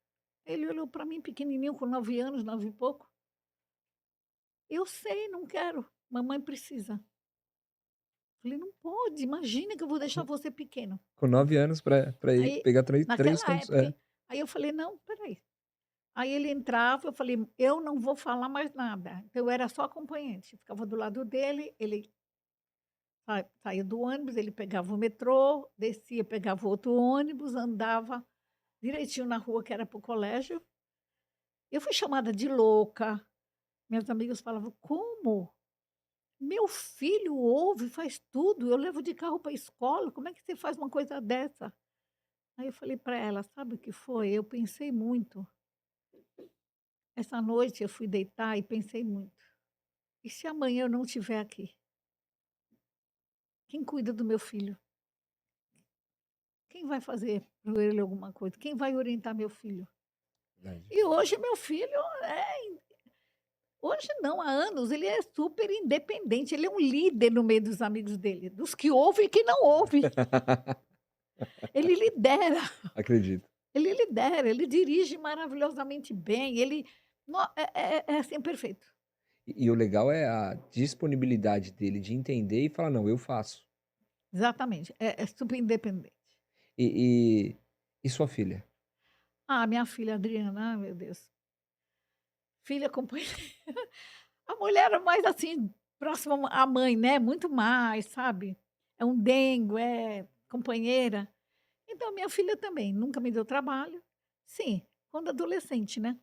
Ele olhou para mim pequenininho, com 9 anos, 9 e pouco. Eu sei, não quero, mamãe precisa. Falei, não pode, imagina que eu vou deixar Com você pequeno. com 9 anos para ir Aí, pegar três naquela condições. época, aí eu falei, não, peraí. Aí ele entrava, eu falei, eu não vou falar mais nada. Então eu era só acompanhante, ficava do lado dele, ele saía do ônibus, ele pegava o metrô, descia, pegava outro ônibus, andava direitinho na rua que era para o colégio. Eu fui chamada de louca. Meus amigos falavam, como? Meu filho ouve, faz tudo, eu levo de carro para a escola, como é que você faz uma coisa dessa? Aí eu falei para ela, sabe o que foi? Eu pensei muito. Essa noite eu fui deitar e pensei muito. E se amanhã eu não estiver aqui? Quem cuida do meu filho? Quem vai fazer por ele alguma coisa? Quem vai orientar meu filho? Verdade. E hoje meu filho hoje não, há anos, ele é super independente, ele é um líder no meio dos amigos dele, dos que ouvem e que não ouvem. Ele lidera, Acredito. ele lidera, ele dirige maravilhosamente bem, ele é assim, perfeito. E o legal é a disponibilidade dele de entender e falar: "Não, eu faço". Exatamente, é super independente. E sua filha? Ah, minha filha Adriana, ai meu Deus, filha companheira, a mulher é mais assim, próxima à mãe, né, muito mais, sabe. É um dengo, é companheira. Então minha filha também, nunca me deu trabalho. Sim, quando adolescente, né.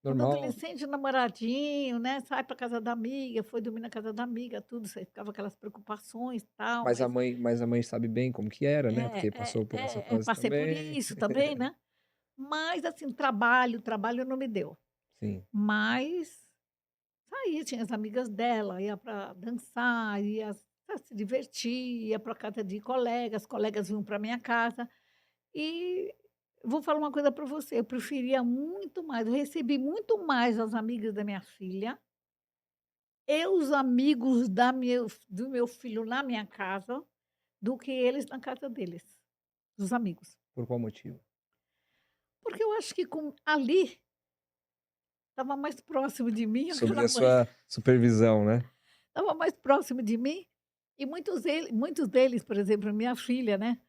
Quando Normal, adolescente, namoradinho, né, sai para casa da amiga, foi dormir na casa da amiga, tudo, você ficava aquelas preocupações, tal, mas a mas mãe mas a mãe sabe bem como que era, né, porque passou por essa fase passei por também. isso também, né. Mas assim, trabalho não me deu. Sim. Mas saía, tinha as amigas dela, ia para dançar, ia pra se divertir, ia para casa de colegas, colegas vinham para minha casa. E vou falar uma coisa para você, eu preferia muito mais, eu recebi muito mais as amigas da minha filha e os amigos do meu filho na minha casa, do que eles na casa deles, dos amigos. Por qual motivo? Porque eu acho que ali estava mais próximo de mim, Sobre aquela a mãe, sua supervisão, né? estava mais próximo de mim, e muitos deles, por exemplo, minha filha, né,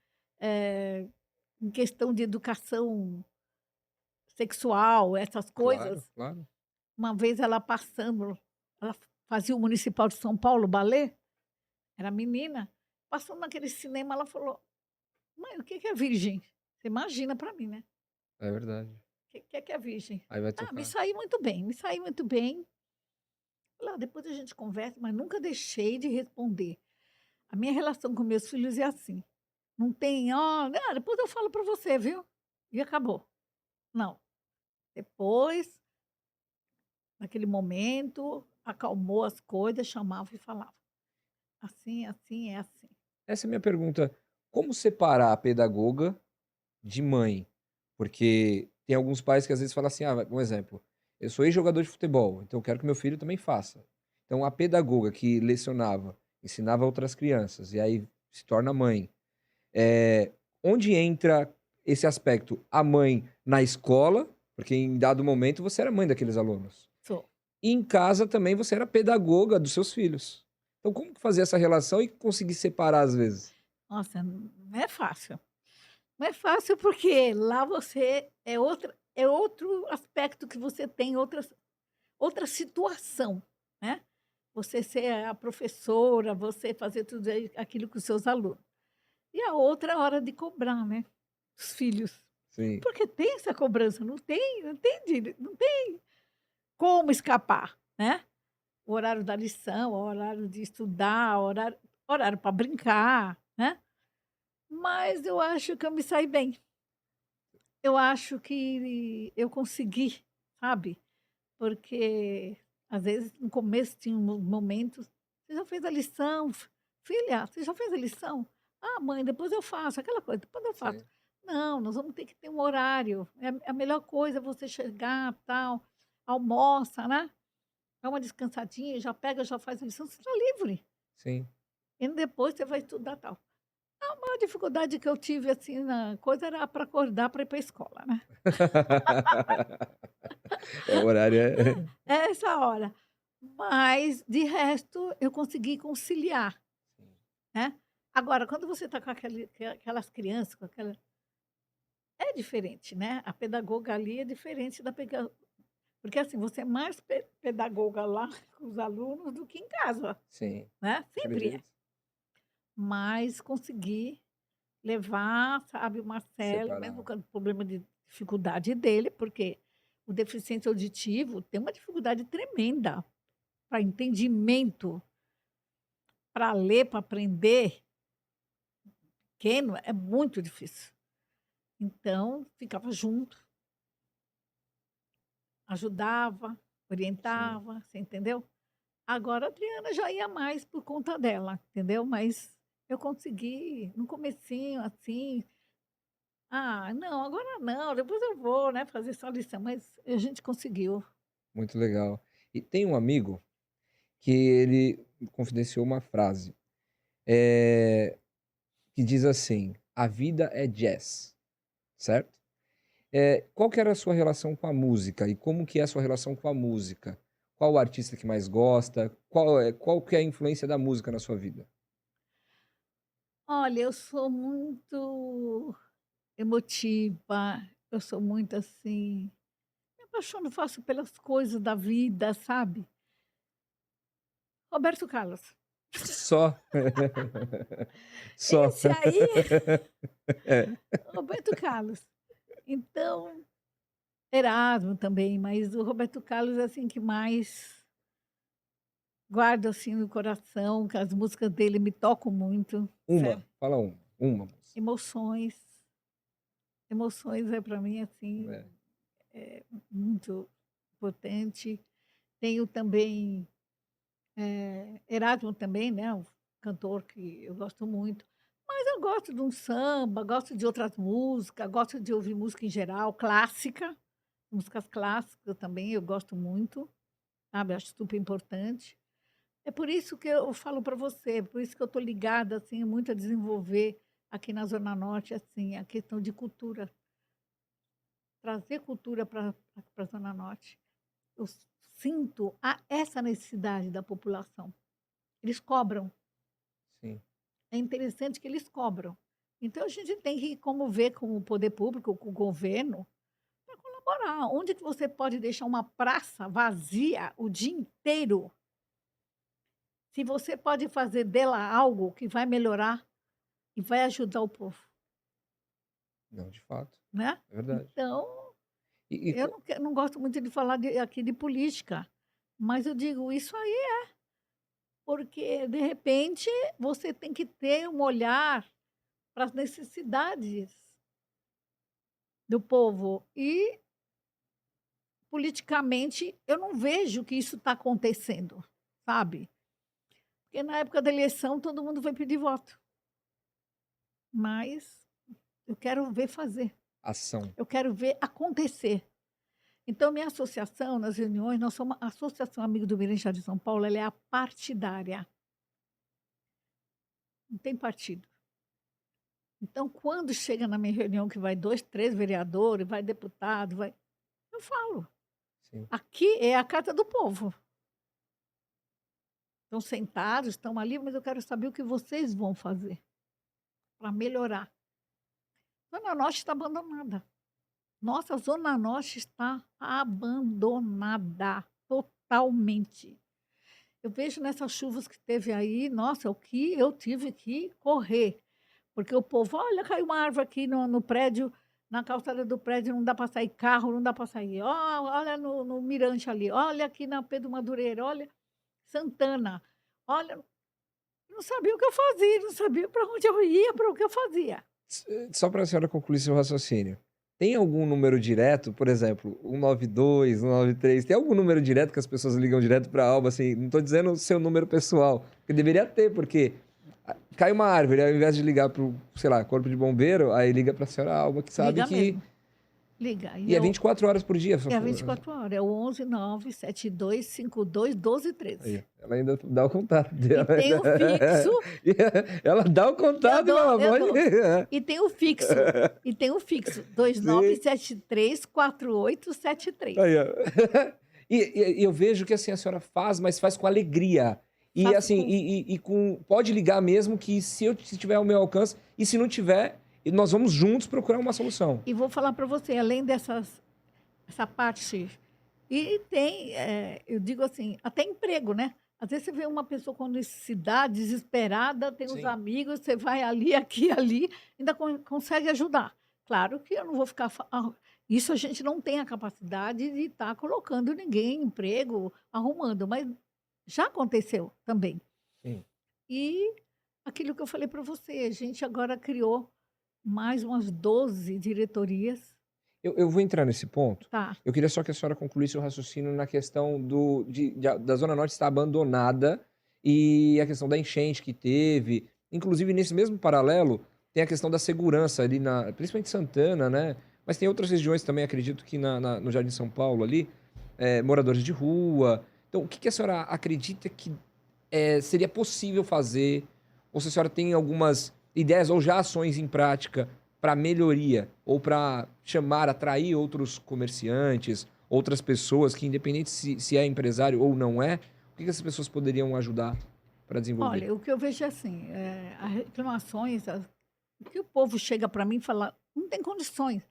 em questão de educação sexual, essas Claro, coisas. claro. Uma vez ela passando, ela fazia o Municipal de São Paulo, balé, era menina, passando naquele cinema, ela falou: "Mãe, o que que é virgem?". Você imagina para mim, né, É verdade. o que é virgem? Aí vai Ah, me tocar. saí muito bem, me saí muito bem. Falei: "Ah, depois a gente conversa", mas nunca deixei de responder. A minha relação com meus filhos é assim, não tem: "Ó, depois eu falo para você, viu". e acabou. Não, depois, naquele momento, acalmou as coisas, chamava e falava: "Assim, assim, é assim". Essa é a minha pergunta: como separar a pedagoga de mãe? Porque tem alguns pais que às vezes falam assim: "Ah, um exemplo, eu sou ex-jogador de futebol, então eu quero que meu filho também faça". Então a pedagoga que lecionava, ensinava outras crianças e aí se torna mãe, eh, onde entra esse aspecto? A mãe na escola, porque em dado momento você era mãe daqueles alunos. Sou. E em casa também você era pedagoga dos seus filhos. Então como que fazer essa relação e conseguir separar às vezes? Nossa, não é fácil. Não é fácil, porque lá você é outro aspecto que você tem, outra situação, né. Você ser a professora, você fazer tudo aquilo com os seus alunos. E a outra é a hora de cobrar, né, os filhos. Sim, Porque tem essa cobrança, não tem como escapar, né. O horário da lição, o horário de estudar, horário para brincar, né. Mas eu acho que eu me saí bem. Eu acho que eu consegui, sabe, porque às vezes no começo tinha momentos: "Você já fez a lição? Filha, você já fez a lição? Ah, mãe, depois eu faço", aquela coisa: "Depois eu faço". sim. Não, nós vamos ter que ter um horário, a melhor coisa é você chegar, tal, almoça, né, dá uma descansadinha, já pega, já faz a lição, você está livre. Sim. E depois você vai estudar, tal. A maior dificuldade que eu tive, assim, na coisa era para acordar para ir para a escola, né. É, o horário é É essa hora. Mas, de resto, eu consegui conciliar, né. Agora, quando você está com aquelas crianças, com aquela é diferente, né, a pedagoga ali é diferente da pega porque, assim, você é mais pedagoga lá com os alunos do que em casa, sim, né, sempre é. acredito. Mas consegui levar, sabe, o Marcelo, mesmo Separar. com o problema de dificuldade dele, porque o deficiente auditivo tem uma dificuldade tremenda para entendimento. Para ler, para aprender, pequeno, é muito difícil. Então, ficava junto, ajudava, Sim, orientava, você entendeu? Agora a Adriana já ia mais por conta dela, entendeu? Mas eu consegui no comecinho, assim: "Ah, não, agora não, depois eu vou, né, fazer só lição", mas a gente conseguiu. muito legal. E tem um amigo que ele me confidenciou uma frase, que diz assim: "A vida é jazz", certo? Qual que era a sua relação com a música e como que é a sua relação com a música? Qual o artista que mais gosta? Qual que é a influência da música na sua vida? Olha, eu sou muito emotiva, eu sou muito assim, me apaixono fácil pelas coisas da vida, sabe? Roberto Carlos. Só. Só. Esse aí, É, Roberto Carlos. Então, Erasmo também, mas o Roberto Carlos, é assim, que mais guardo, assim, no coração, que as músicas dele me tocam muito, uma, sério. fala uma música. Emoções, emoções é para mim, É, assim, muito importante. Tenho também, Erasmo também, né, um cantor que eu gosto muito. Mas eu gosto de um samba, gosto de outras músicas, gosto de ouvir música em geral, clássica. Músicas clássicas também eu gosto muito, sabe, acho super importante. É por isso que eu falo para você, por isso que eu estou ligada, assim, muito a desenvolver aqui na Zona Norte, assim, a questão de cultura, trazer cultura para a Zona Norte. Eu sinto essa necessidade da população. Eles cobram, sim, é interessante que eles cobram. Então a gente tem que como ver com o poder público, com o governo, para colaborar. Onde que você pode deixar uma praça vazia o dia inteiro, se você pode fazer dela algo que vai melhorar e vai ajudar o povo, não, de fato, né. é verdade. Então, E eu não gosto muito de falar aqui de política, mas eu digo isso aí, porque de repente você tem que ter um olhar para as necessidades do povo. E, politicamente, eu não vejo que isso está acontecendo, sabe? Porque na época da eleição todo mundo foi pedir voto, mas eu quero ver fazer, Ação. eu quero ver acontecer. Então, minha associação, nas reuniões, nós somos a Associação Amigo do Mirante de São Paulo, ela é apartidária, não tem partido. Então, quando chega na minha reunião que vai 2, 3 vereadores, vai deputado, vai, eu falo, Sim. aqui é a carta do povo. Estão sentados, estão ali, mas eu quero saber o que vocês vão fazer para melhorar. Zona Norte está abandonada. Nossa, a Zona Norte está abandonada totalmente. Eu vejo nessas chuvas que teve aí, nossa, o que eu tive que correr. Porque o povo, olha, caiu uma árvore aqui no prédio, na calçada do prédio, não dá para sair carro, não dá para sair. Ó, olha no Mirante ali, olha aqui na Pedro Madureira, olha Santana, olha. Não sabia o que eu fazia, não sabia para onde eu ia, para o que eu fazia. Só para a senhora concluir seu raciocínio. Tem algum número direto, por exemplo, 192, 193, tem algum número direto que as pessoas ligam direto para a Alba, assim, não estou dizendo o seu número pessoal, porque deveria ter, porque cai uma árvore, ao invés de ligar para o, sei lá, corpo de bombeiro, aí liga para a senhora Alba, que sabe Liga que... mesmo, liga. E é 24 horas por dia. É 24 horas, é o 11 9 72 52 12 13. Aí, ela ainda dá o contato E dela. tem o fixo, Ela dá o contato, eu ela dou, pode... e tem o fixo, e tem o fixo, Sim. 2973 4873. Aí, ó. E eu vejo que assim a senhora faz, mas faz com alegria. E Faço assim, com pode ligar mesmo que se tiver ao meu alcance, e se não tiver, nós vamos juntos procurar uma solução. E vou falar para você, além essa parte, e tem, eu digo assim, até emprego, né? Às vezes você vê uma pessoa com necessidade, desesperada, tem os Sim. amigos, você vai ali, aqui, ali, ainda consegue ajudar. Claro que eu não vou ficar. Isso a gente não tem a capacidade de estar colocando ninguém em emprego, arrumando, mas já aconteceu também. Sim. E aquilo que eu falei para você, a gente agora criou mais umas 12 diretorias. Eu vou entrar nesse ponto. Tá. Eu queria só que a senhora concluísse o raciocínio na questão da Zona Norte estar abandonada e a questão da enchente que teve. Inclusive, nesse mesmo paralelo, tem a questão da segurança ali, principalmente Santana, né? Mas tem outras regiões também, acredito que no Jardim São Paulo ali, moradores de rua. Então, o que a senhora acredita que seria possível fazer? Ou se a senhora tem algumas ideias ou já ações em prática para melhoria ou para chamar, atrair outros comerciantes, outras pessoas que, independente se é empresário ou não é, o que essas pessoas poderiam ajudar para desenvolver? Olha, o que eu vejo é assim, as reclamações, o que o povo chega para mim e fala, não tem condições.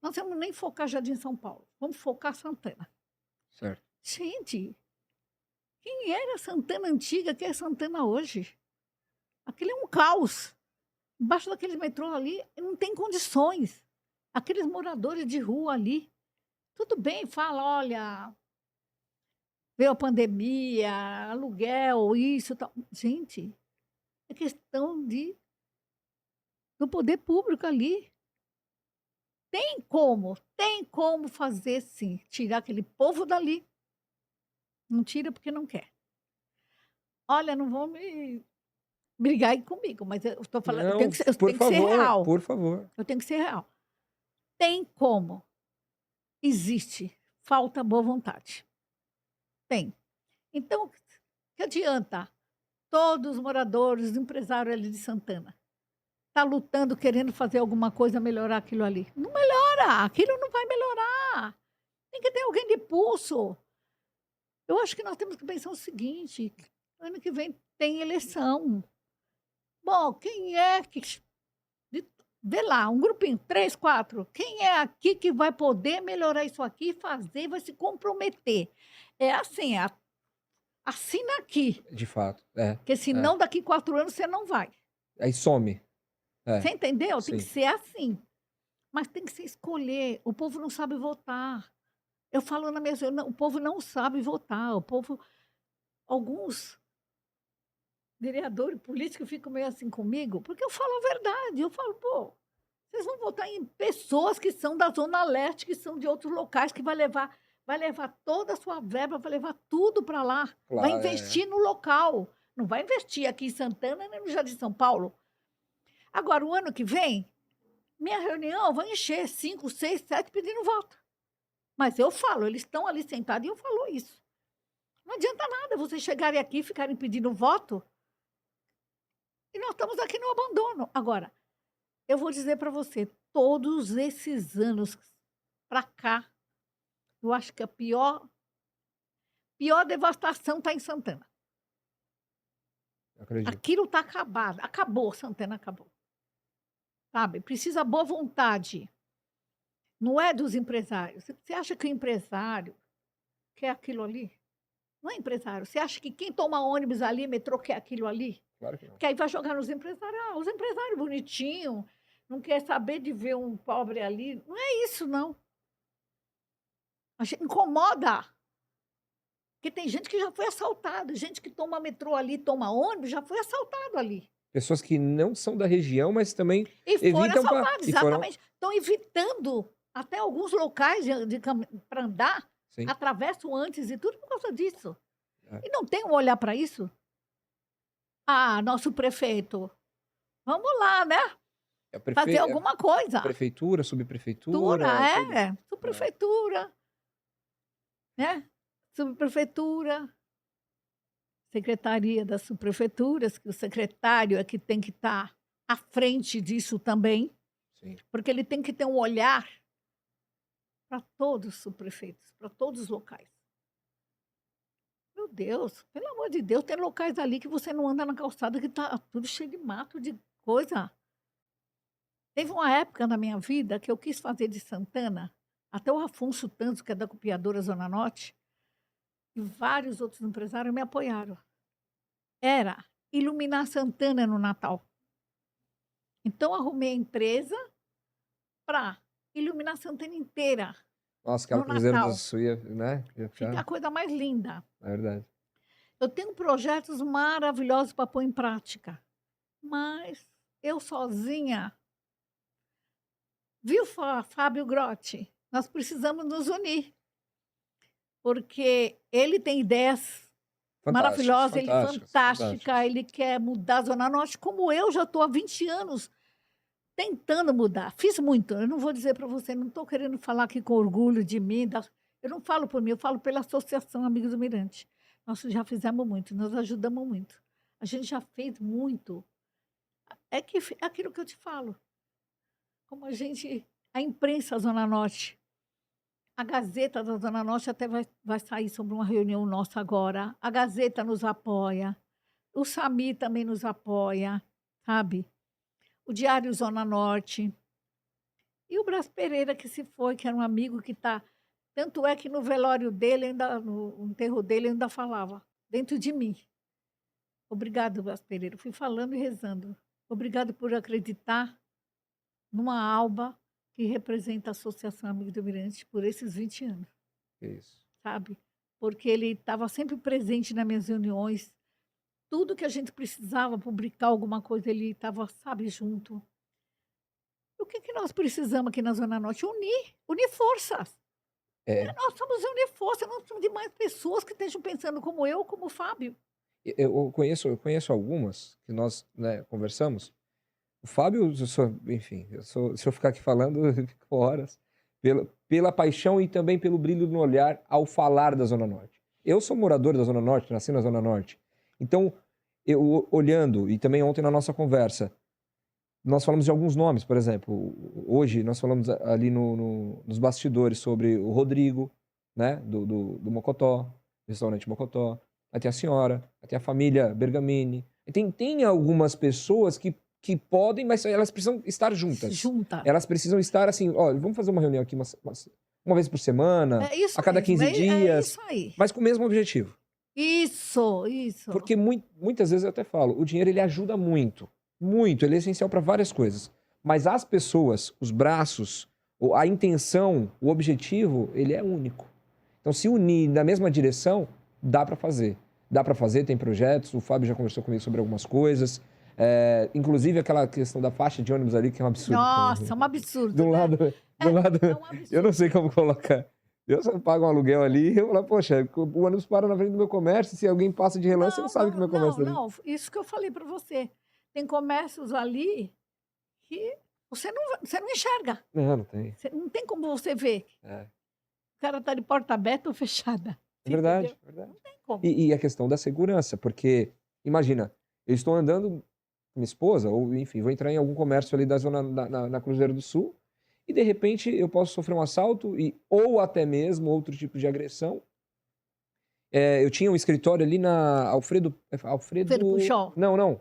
Nós vamos nem focar Jardim São Paulo, vamos focar Santana. Certo. Gente, quem era Santana antiga, quem é Santana hoje? Aquilo é um caos. Embaixo daquele metrô ali, não tem condições. Aqueles moradores de rua ali, tudo bem, fala, olha, veio a pandemia, aluguel, isso, tal. Gente, é questão do poder público ali. Tem como fazer sim, tirar aquele povo dali. Não tira porque não quer. Olha, não vão me brigar aí comigo, mas eu estou falando, Não, eu por tenho que ser favor, real. por favor. Eu tenho que ser real. Tem como. Existe. Falta boa vontade. Tem. Então, que adianta? Todos os moradores, os empresários ali de Santana, tá lutando, querendo fazer alguma coisa, melhorar aquilo ali. Não melhora, aquilo não vai melhorar. Tem que ter alguém de pulso. Eu acho que nós temos que pensar o seguinte: ano que vem tem eleição. Bom, quem é que. Vê lá, um grupinho, 3, 4. Quem é aqui que vai poder melhorar isso aqui, fazer, vai se comprometer? É assim, assina aqui, De fato, é. porque senão daqui 4 anos você não vai. Aí some. Você entendeu? Tem que Sim. ser assim. Mas tem que se escolher. O povo não sabe votar. Eu falo na minha... o povo não sabe votar. O povo... Alguns vereadores políticos ficam meio assim comigo, porque eu falo a verdade. Eu falo, pô, Vocês vão votar em pessoas que são da Zona Leste, que são de outros locais, que vai levar toda a sua verba, vai levar tudo para lá. Vai Claro, investir no local. Não vai investir aqui em Santana nem no Jardim São Paulo. Agora, o ano que vem, minha reunião vai encher 5, 6, 7 pedindo voto. Mas eu falo, eles estão ali sentados e eu falo isso. Não adianta nada vocês chegarem aqui e ficarem pedindo voto e nós estamos aqui no abandono. Agora, eu vou dizer para você, todos esses anos para cá, eu acho que a pior devastação está em Santana. eu acredito. Aquilo está acabado. Acabou, Santana acabou. Sabe? Precisa boa vontade. Não é dos empresários. Você acha que o empresário quer aquilo ali? Não é empresário. Você acha que quem toma ônibus ali, metrô, quer aquilo ali? Claro que não. Porque aí vai jogar nos empresários. Ah, os empresários bonitinhos, não quer saber de ver um pobre ali. Não é isso, não. A gente incomoda. Porque tem gente que já foi assaltada. Gente que toma metrô ali, toma ônibus, já foi assaltado ali. Pessoas que não são da região, mas também E foram evitam assaltados, e foram, exatamente. Estão evitando até alguns locais para andar, sim, atravessam antes e tudo por causa disso. é. E não tem um olhar para isso? Ah, nosso prefeito, vamos lá, né? A Fazer alguma coisa. prefeitura, subprefeitura, tudo. Subprefeitura, né? Subprefeitura, secretaria das subprefeituras, que o secretário é que tem que estar à frente disso também, Sim. porque ele tem que ter um olhar para todos os subprefeitos, para todos os locais. Meu Deus, pelo amor de Deus, tem locais ali que você não anda na calçada que está tudo cheio de mato, de coisa. Teve uma época na minha vida que eu quis fazer de Santana, até o Afonso Tanto, que é da Copiadora Zona Norte, e vários outros empresários me apoiaram. Era iluminar Santana no Natal. Então, arrumei a empresa para iluminar Santana inteira. Nossa, aquela No Cruzeiro Natal. do Sul, né? Fica a coisa mais linda. É verdade. Eu tenho projetos maravilhosos para pôr em prática, mas eu sozinha. Viu, Fábio Grotti? Nós precisamos nos unir, porque ele tem ideias maravilhosas, ele é fantástica, ele quer mudar a Zona Norte, como eu já estou há 20 anos tentando mudar. Fiz muito, eu não vou dizer para você, não estou querendo falar aqui com orgulho de mim, eu não falo por mim, eu falo pela Associação Amigos do Mirante. Nós já fizemos muito, nós ajudamos muito. A gente já fez muito. É aquilo que eu te falo. Como a imprensa Zona Norte, a Gazeta da Zona Norte até vai sair sobre uma reunião nossa agora. A Gazeta nos apoia, o Sami também nos apoia, sabe? O Diário Zona Norte. E o Brás Pereira, que se foi, que era um amigo que está... Tanto é que no velório dele, no enterro dele, eu ainda falava, dentro de mim. Obrigado, Brás Pereira. Fui falando e rezando. Obrigado por acreditar numa alba que representa a Associação Amigos do Mirante por esses 20 anos. Isso. Sabe? Porque ele estava sempre presente nas minhas reuniões. Tudo que a gente precisava publicar alguma coisa, ele estava, sabe, junto. O que nós precisamos aqui na Zona Norte? Unir forças. Nós somos unir forças, nós precisamos de mais pessoas que estejam pensando como eu, como o Fábio. Eu conheço algumas que nós, né, conversamos. O Fábio, enfim, se eu ficar aqui falando, eu fico horas. Pela paixão e também pelo brilho no olhar ao falar da Zona Norte. Eu sou morador da Zona Norte, nasci na Zona Norte. Então, eu olhando, e também ontem na nossa conversa, nós falamos de alguns nomes, por exemplo, hoje nós falamos ali nos bastidores sobre o Rodrigo, né, do Mocotó, restaurante Mocotó, aí tem a senhora, aí tem a família Bergamini, tem algumas pessoas que podem, mas elas precisam estar juntas. Elas precisam estar assim, ó, vamos fazer uma reunião aqui uma vez por semana, a cada 15 dias, isso aí. mas com o mesmo objetivo. Isso. Porque muitas vezes eu até falo, o dinheiro ele ajuda muito, ele é essencial para várias coisas. Mas as pessoas, os braços, a intenção, o objetivo, ele é único. Então, se unir na mesma direção, dá para fazer. Tem projetos, o Fábio já conversou comigo sobre algumas coisas. Inclusive aquela questão da faixa de ônibus ali, que é um absurdo Nossa, é também. um absurdo, De um né? lado, É, do lado, é um eu não absurdo. sei como colocar. Eu só pago um aluguel ali, eu falo, poxa, o ônibus para na frente do meu comércio, se alguém passa de relance, você não Não, sabe que o não, meu não, comércio tá ali. não. Isso que eu falei para você. Tem comércios ali que você não enxerga. Não, não tem. Não tem como você ver. É, O cara tá de porta aberta ou fechada. é Você entendeu? verdade, é verdade. Não tem como. E a questão da segurança, porque, imagina, eu estou andando com minha esposa, ou enfim, vou entrar em algum comércio ali da zona, na Cruzeiro do Sul, e de repente eu posso sofrer um assalto, ou até mesmo outro tipo de agressão. Eu tinha um escritório ali na Alfredo. Pedro Puxol, Não, não.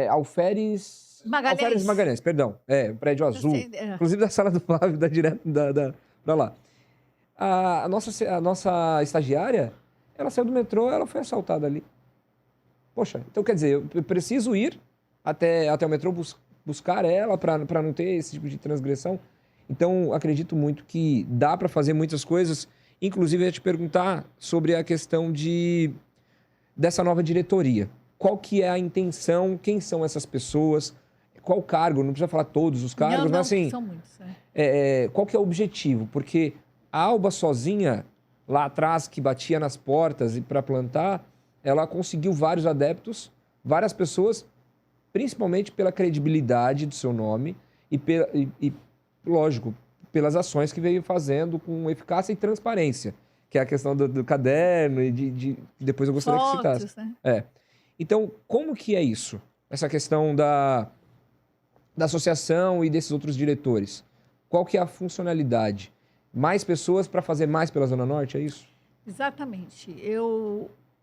Alferes Magalhães. Magalhães, perdão. Um prédio azul. É. Inclusive da sala do Flávio, dá direto pra lá. A nossa estagiária, ela saiu do metrô, ela foi assaltada ali. Poxa, então quer dizer, eu preciso ir até o metrô buscar ela para não ter esse tipo de transgressão. Então, acredito muito que dá para fazer muitas coisas. Inclusive, eu ia te perguntar sobre a questão dessa nova diretoria. Qual que é a intenção? Quem são essas pessoas? Qual cargo? Não precisa falar todos os Não, cargos, mas não, porque assim, são muitos. qual que é o objetivo? Porque a Alba sozinha, lá atrás, que batia nas portas e para plantar, ela conseguiu vários adeptos, várias pessoas, principalmente pela credibilidade do seu nome e, lógico, pelas ações que veio fazendo com eficácia e transparência, que é a questão do caderno e depois eu gostaria que citasse. Fotos, né? Então, como que é isso? Essa questão da associação e desses outros diretores. Qual que é a funcionalidade? Mais pessoas para fazer mais pela Zona Norte, é isso? Exatamente.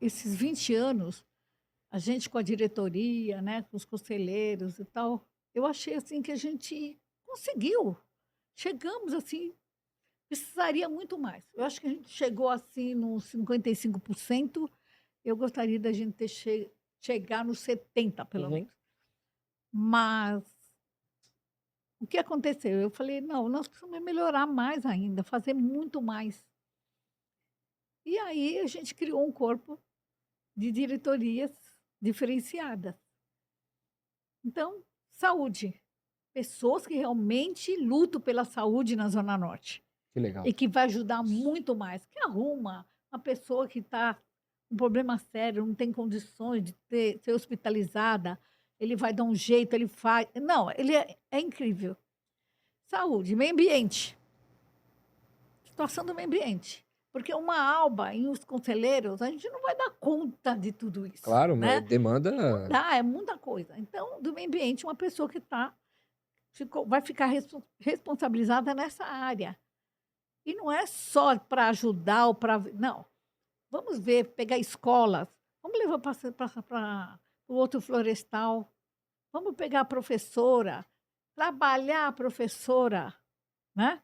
Esses 20 anos, a gente com a diretoria, né, com os conselheiros e tal, eu achei assim que a gente conseguiu. Chegamos assim, precisaria muito mais. Eu acho que a gente chegou assim nos 55%. Eu gostaria da gente ter chegar nos 70, pelo Uhum. menos. Mas o que aconteceu? Eu falei, não, nós precisamos melhorar mais ainda, fazer muito mais. E aí a gente criou um corpo de diretorias diferenciadas. Então, saúde. Pessoas que realmente lutam pela saúde na Zona Norte. Que legal. E que vai ajudar muito mais. Que arruma uma pessoa que está com um problema sério, não tem condições de ser hospitalizada, ele vai dar um jeito, ele faz. Não, ele é incrível. Saúde, meio ambiente. Situação do meio ambiente. Porque uma Alba e os conselheiros, a gente não vai dar conta de tudo isso. Claro, mas Né? demanda. Não dá, é muita coisa. Então, do meio ambiente, uma pessoa que vai ficar responsabilizada nessa área. E não é só para ajudar ou para. Não. Vamos ver, pegar escolas, vamos levar para o outro florestal, vamos pegar a professora, trabalhar a professora, né?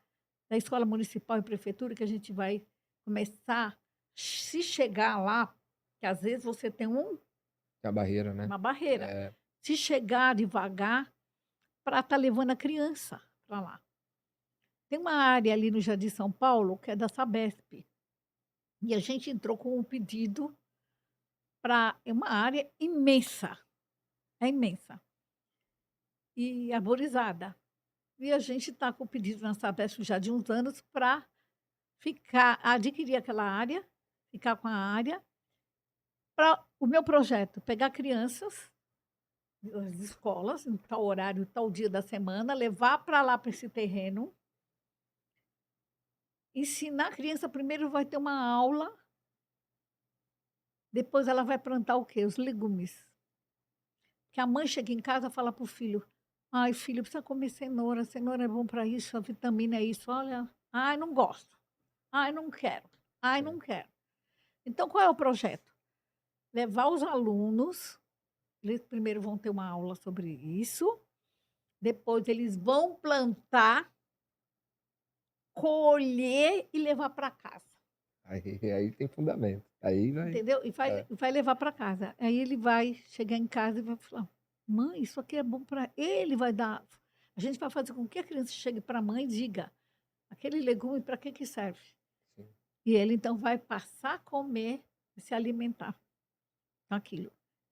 Da escola municipal e prefeitura, que a gente vai começar, se chegar lá, que às vezes você tem É a barreira, né? uma barreira, É, se chegar devagar para estar levando a criança para lá. Tem uma área ali no Jardim São Paulo que é da Sabesp. E a gente entrou com um pedido para uma área imensa, é imensa, e arborizada. E a gente está com o pedido na Sabesp já de uns anos para adquirir aquela área, ficar com a área, para o meu projeto, pegar crianças das escolas, em tal horário, tal dia da semana, levar para lá, para esse terreno, ensinar a criança, primeiro vai ter uma aula, depois ela vai plantar o quê? Os legumes. Que a mãe chega em casa e fala para o filho: ai, filho, precisa comer cenoura, cenoura é bom para isso, a vitamina é isso. Olha, ai, não gosto. Ai, não quero. Ai, não quero. Então, qual é o projeto? Levar os alunos, eles primeiro vão ter uma aula sobre isso, depois eles vão plantar, colher e levar para casa. aí tem fundamento. Aí vai. Entendeu? E É. vai levar para casa. Aí ele vai chegar em casa e vai falar: mãe, isso aqui é bom para ele, vai dar. A gente vai fazer com que a criança chegue para a mãe e diga: aquele legume para que serve? Sim. E ele então vai passar a comer e se alimentar com aquilo.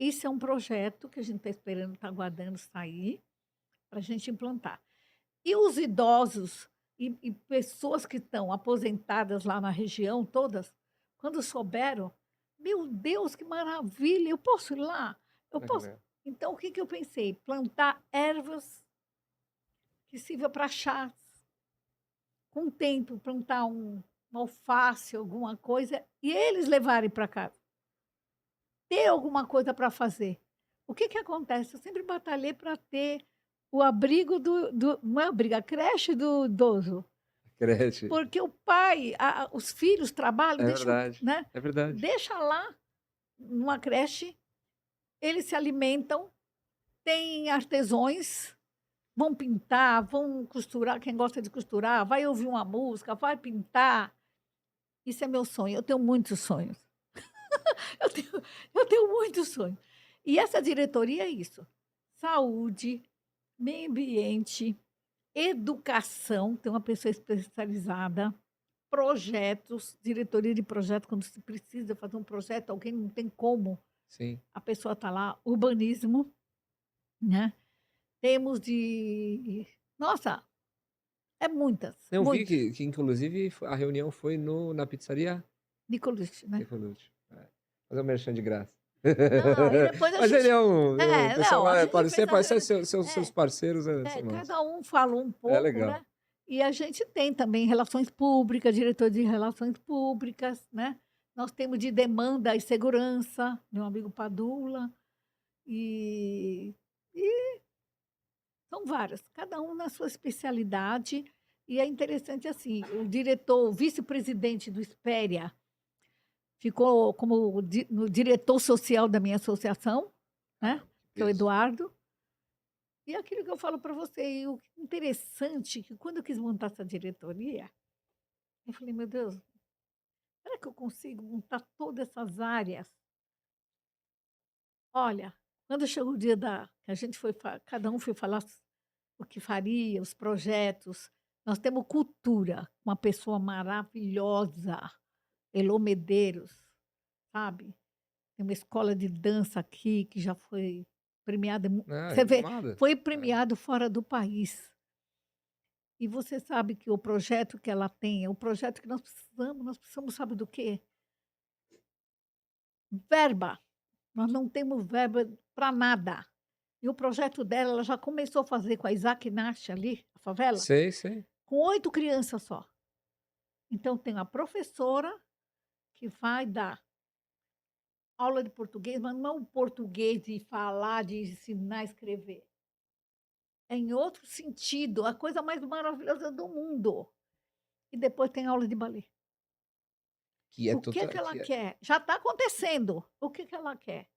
Isso é um projeto que a gente está esperando, está aguardando sair, para a gente implantar. E os idosos e pessoas que estão aposentadas lá na região, todas, quando souberam, meu Deus, que maravilha, eu posso ir lá? Eu Olha que posso. legal. Então, o que, que eu pensei? Plantar ervas que sirva para chás. Com o tempo, plantar uma alface, alguma coisa, e eles levarem para casa. Ter alguma coisa para fazer. O que que acontece? Eu sempre batalhei para ter o abrigo não é abrigo, a creche do idoso, Creche. porque o pai, os filhos trabalham, É deixam, verdade, né, é verdade. deixa lá numa creche, eles se alimentam, têm artesões, vão pintar, vão costurar, quem gosta de costurar, vai ouvir uma música, vai pintar. Isso é meu sonho, eu tenho muitos sonhos. Eu tenho eu tenho muitos sonhos. E essa diretoria é isso: saúde, meio ambiente, educação, tem uma pessoa especializada, projetos, diretoria de projeto, quando se precisa fazer um projeto, alguém não tem como, Sim. a pessoa está lá, urbanismo, né. Temos nossa, é muitas, Eu vi muitos, que inclusive a reunião foi na pizzaria Nicoliche, né. Nicolute. É, fazer um merchan de graça. Não, e depois a Mas ele gente é o pessoal não, a lá é gente fez a parceiro, reunião seus é. parceiros, são nossos. Cada um falou um É pouco, legal. né, e a gente tem também relações públicas, diretor de relações públicas, né, nós temos de demanda e segurança, meu amigo Padula, e são várias, cada um na sua especialidade, e é interessante assim, o vice-presidente do Espéria ficou como no diretor social da minha associação, né, Caramba, que que é o peso. Eduardo. E aquilo que eu falo para você, e o interessante é que quando eu quis montar essa diretoria, eu falei: "Meu Deus, será que eu consigo montar todas essas áreas?". Olha, quando chegou o dia que a gente foi cada um foi falar o que faria, os projetos, nós temos cultura, uma pessoa maravilhosa, Elô Medeiros, sabe. Tem uma escola de dança aqui que já foi premiada Ah, você vê, renomada. foi É, premiado fora do país. E você sabe que o projeto que ela tem é o projeto que nós precisamos sabe do quê? Verba. Nós não temos verba para nada. E o projeto dela, ela já começou a fazer com a Isaac Nash ali, a favela, sei, sei. com 8 crianças só. Então tem a professora que vai dar aula de português, mas não é um português de falar, de ensinar a escrever. É em outro sentido, a coisa mais maravilhosa do mundo. E depois tem aula de balé. Que é O que total que ela que é quer? Já está acontecendo. O que que ela quer?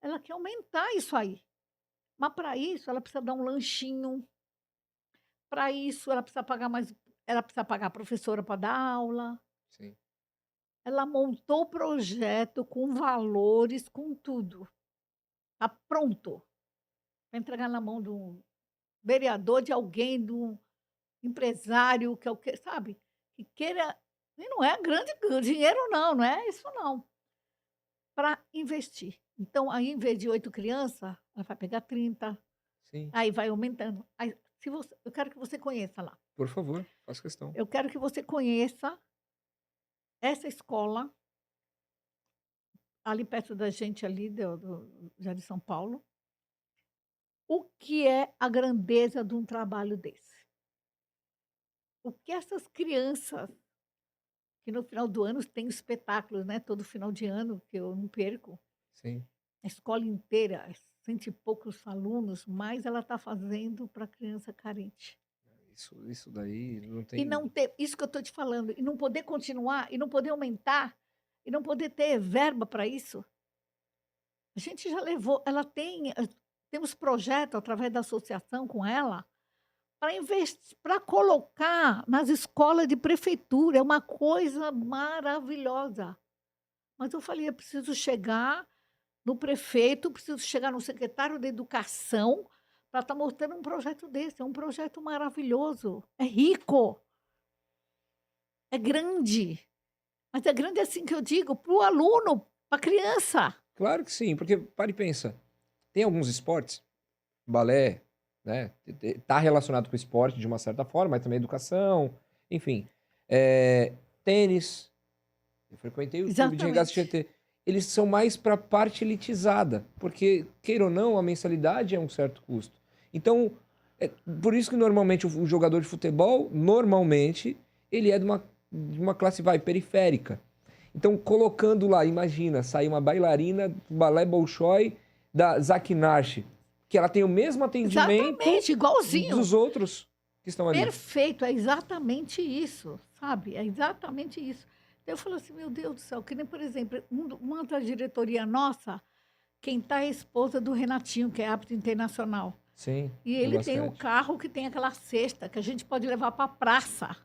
Ela quer aumentar isso aí. Mas para isso ela precisa dar um lanchinho, para isso ela precisa pagar mais, ela precisa pagar a professora para dar aula. sim. Ela montou o projeto com valores, com tudo. Está pronto para entregar na mão de um vereador, de alguém, de um empresário que é o que sabe, que queira, e não é grande dinheiro não, não é isso não. Para investir. Então, aí, em vez de 8 crianças, ela vai pegar 30, Sim, aí vai aumentando. Aí, se você eu quero que você conheça lá. por favor, faço questão. Eu quero que você conheça essa escola, ali perto da gente ali do Jardim São Paulo, o que é a grandeza de um trabalho desse. O que essas crianças, que no final do ano tem espetáculos, né, todo final de ano, que eu não perco, Sim. a escola inteira, cento e poucos alunos, mas ela está fazendo para criança carente. Isso daí não E tem não ter isso que eu estou te falando, e não poder continuar, e não poder aumentar, e não poder ter verba para isso. A gente já levou ela tem, temos projeto através da associação com ela, para investir, para colocar nas escolas de prefeitura, é uma coisa maravilhosa. Mas eu falei: "Eu preciso chegar no prefeito, preciso chegar no secretário da educação, para estar mostrando um projeto desse, é um projeto maravilhoso, é rico, é grande". Mas é grande assim que eu digo, para o aluno, para a criança. Claro que sim, porque para e pensa. Tem alguns esportes, balé, né? Tá relacionado com esporte de uma certa forma, mas também educação, enfim. Tênis, eu frequentei o clube de regata Exatamente. Tietê. Eles são mais para parte elitizada, porque, queira ou não, a mensalidade é um certo custo. Então, é por isso que normalmente o jogador de futebol, normalmente, ele é de uma classe, vai, periférica. Então, colocando lá, imagina, sair uma bailarina do balé Bolshoi da Zaki Narchi, que ela tem o mesmo atendimento Exatamente, igualzinho. dos outros que estão ali. Perfeito, é exatamente isso, sabe? É exatamente isso. Eu falo assim, meu Deus do céu, que nem, por exemplo, uma da diretoria nossa, quem está é a esposa do Renatinho, que é árbitro internacional. Sim, E do ele tem o basquete. carro que tem aquela cesta que a gente pode levar para a praça,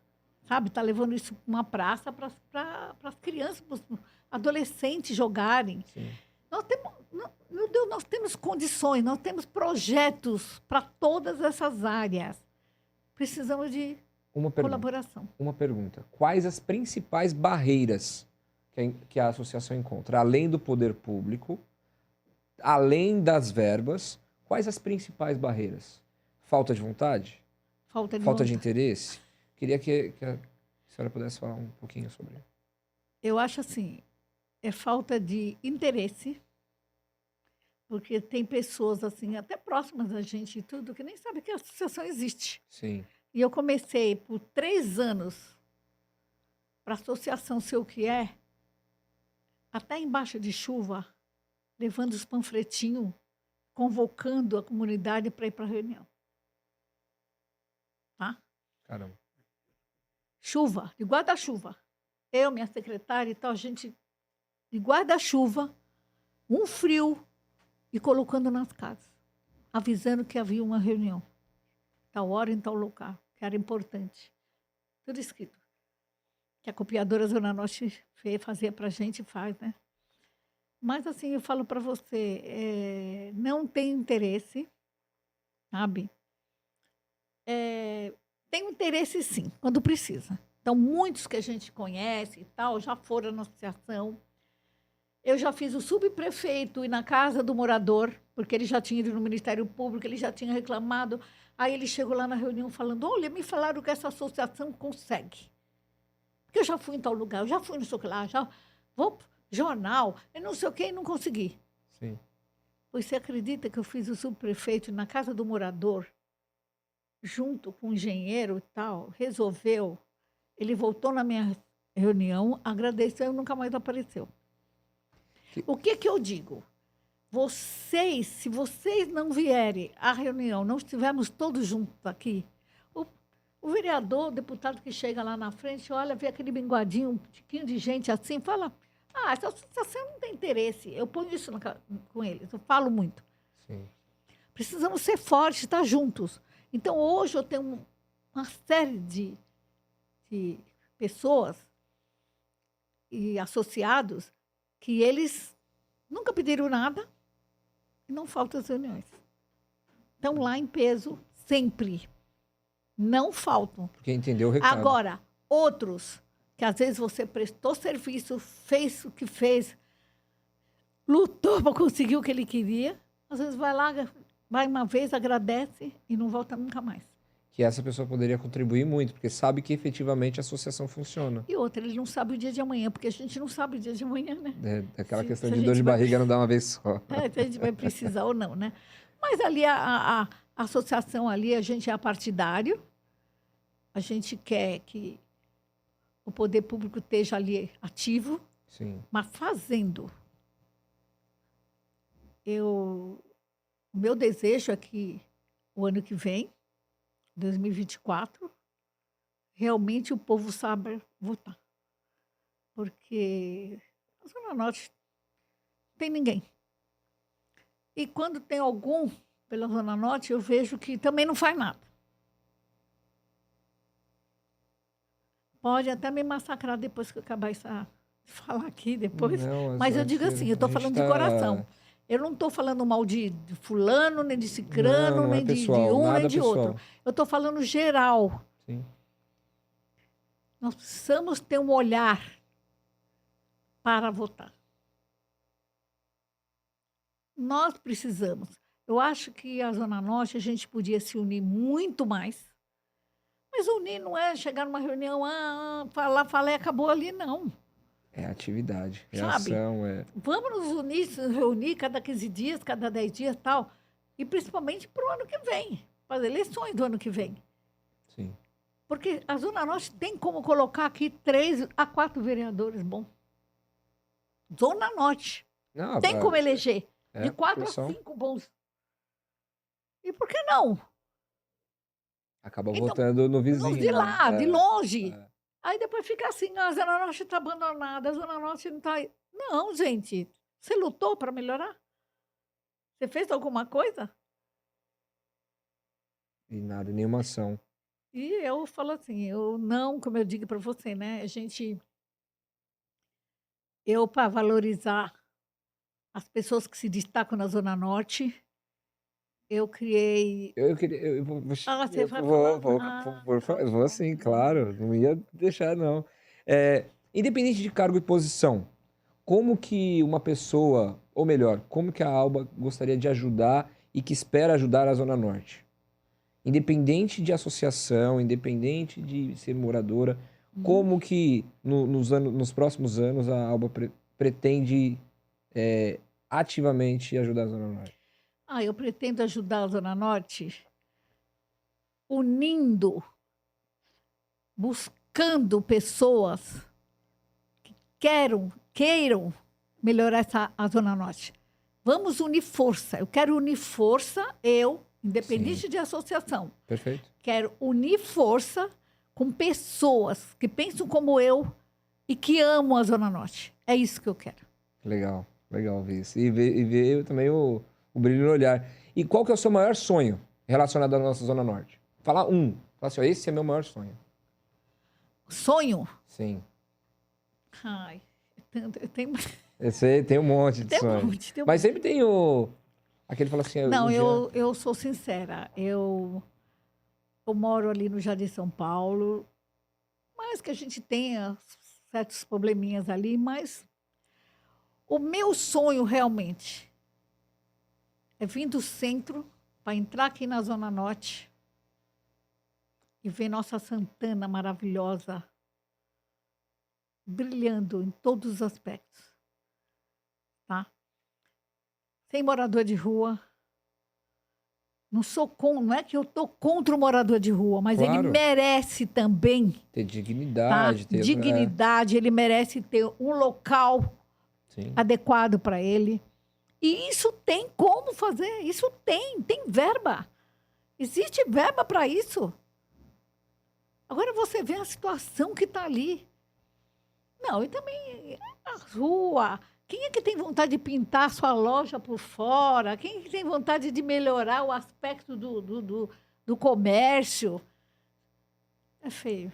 sabe? Está levando isso para uma praça para as crianças, para os adolescentes jogarem. Sim. Nós temos, meu Deus, nós temos condições, nós temos projetos para todas essas áreas. Precisamos de Uma pergunta. colaboração. Uma pergunta. Quais as principais barreiras que a associação encontra? Além do poder público, além das verbas, quais as principais barreiras? Falta de vontade? Falta de Falta de vontade. interesse? Queria que a senhora pudesse falar um pouquinho sobre. Eu acho assim, é falta de interesse, porque tem pessoas assim, até próximas da gente e tudo, que nem sabem que a associação existe. Sim, E eu comecei por 3 anos para a associação ser o que é, até embaixo de chuva, levando os panfletinhos, convocando a comunidade para ir para a reunião. Tá? caramba. Chuva, de guarda-chuva. Eu, minha secretária e tal, a gente de guarda-chuva, um frio, e colocando nas casas, avisando que havia uma reunião, tal hora em tal local, que era importante. Tudo escrito. Que a copiadora Zona Norte fazia para a gente e faz, né? Mas assim, eu falo para você, não tem interesse, sabe? Tem interesse sim, quando precisa. Então, muitos que a gente conhece e tal, já foram na associação. Eu já fiz o subprefeito ir na casa do morador, porque ele já tinha ido no Ministério Público, ele já tinha reclamado. Aí ele chegou lá na reunião falando: olha, me falaram que essa associação consegue. Porque eu já fui em tal lugar, eu já fui no sei o que lá, já vou pro jornal, eu não sei o que, e não consegui. Sim. Pois você acredita que eu fiz o subprefeito na casa do morador, junto com o engenheiro e tal, resolveu. Ele voltou na minha reunião, agradeceu e nunca mais apareceu. Que- O que eu digo? Vocês, se vocês não vierem à reunião, não estivermos todos juntos aqui, o, o vereador, o deputado que chega lá na frente, olha, vê aquele minguadinho, um tiquinho de gente assim, fala: ah, essa associação não tem interesse. Eu ponho isso com eles, eu falo muito. Sim. Precisamos ser fortes, estar juntos. Então, hoje eu tenho uma série de pessoas e associados que eles nunca pediram nada e não faltam as reuniões. Estão lá em peso sempre. Não faltam. Porque entendeu o recado. Agora, outros que às vezes você prestou serviço, fez o que fez, lutou para conseguir o que ele queria, às vezes vai lá, vai uma vez, agradece e não volta nunca mais. Que essa pessoa poderia contribuir muito, porque sabe que efetivamente a associação funciona. E outra, ele não sabe o dia de amanhã, porque a gente não sabe o dia de amanhã, né? Aquela questão Se a de dor gente de vai barriga não dá uma vez só. se a gente vai precisar ou não, né? Mas ali a associação ali, a gente é partidário, a gente quer que o poder público esteja ali ativo, Sim. mas fazendo. O meu desejo é que o ano que vem, 2024, realmente o povo saiba votar. Porque na Zona Norte não tem ninguém. E quando tem algum pela Zona Norte, eu vejo que também não faz nada. Pode até me massacrar depois que eu acabar de falar aqui depois. Não, Mas eu digo assim, eu estou a gente falando de coração. tá. Eu não estou falando mal de fulano, nem de Não, cicrano, não é nem de pessoal, um, nem nada de outro. pessoal. Eu estou falando geral. Sim. Nós precisamos ter um olhar para votar. nós precisamos. Eu acho que a Zona Norte a gente podia se unir muito mais, mas unir não é chegar numa reunião, falar, falar e acabou ali, não, É atividade, é sabe? ação, é. Vamos nos unir, se reunir cada 15 dias, cada 10 dias, tal, e principalmente para o ano que vem, para as eleições do ano que vem. Sim. Porque a Zona Norte tem como colocar aqui 3 a 4 vereadores bom. Zona Norte. Não, Tem como eleger de 4 porque a são. 5 bons. E por que não? Acaba Então, votando no nos vizinho, de né? lá, de longe. É. Aí depois fica assim, a Zona Norte está abandonada, a Zona Norte não está. Não, gente. Você lutou para melhorar? Você fez alguma coisa? E nada, nenhuma ação. E eu falo assim, eu não, como eu digo para você, né? Eu, para valorizar as pessoas que se destacam na Zona Norte, eu criei. Eu queria. Você vai Vou, falar? vou, Tá vou bom. sim, claro. Não ia deixar, não. Independente de cargo e posição, como que uma pessoa, ou melhor, como que a Alba gostaria de ajudar e que espera ajudar a Zona Norte? Independente de associação, independente de ser moradora, Uhum. como que nos próximos anos a Alba pretende ativamente ajudar a Zona Norte? Eu pretendo ajudar a Zona Norte unindo, buscando pessoas que queiram melhorar a Zona Norte. Vamos unir força. Eu quero unir força, Sim, independente de associação. perfeito. Quero unir força com pessoas que pensam como eu e que amam a Zona Norte. É isso que eu quero. Legal, legal ver isso. E ver também o brilho no olhar. E qual que é o seu maior sonho relacionado à nossa Zona Norte? Falar um. Fala assim, ó, esse é meu maior sonho. Sonho? Sim. Ai, eu tenho, Esse aí tem um monte de tem um sonho. monte, tem um Mas monte. sempre tem o... Aquele que fala assim, um Não, dia... eu sou sincera. Eu moro ali no Jardim São Paulo, mas que a gente tenha certos probleminhas ali, mas o meu sonho realmente é vir do centro para entrar aqui na Zona Norte e ver nossa Santana maravilhosa brilhando em todos os aspectos, tá? Sem morador de rua. Não é que eu tô contra o morador de rua, mas ele Claro, merece também, ter tá? dignidade, ter... Dignidade, ele merece ter um local sim, adequado para ele. E isso tem como fazer, isso tem verba. Existe verba para isso. Agora você vê a situação que está ali. Não, e também a rua. Quem é que tem vontade de pintar a sua loja por fora? Quem é que tem vontade de melhorar o aspecto do comércio? É feio.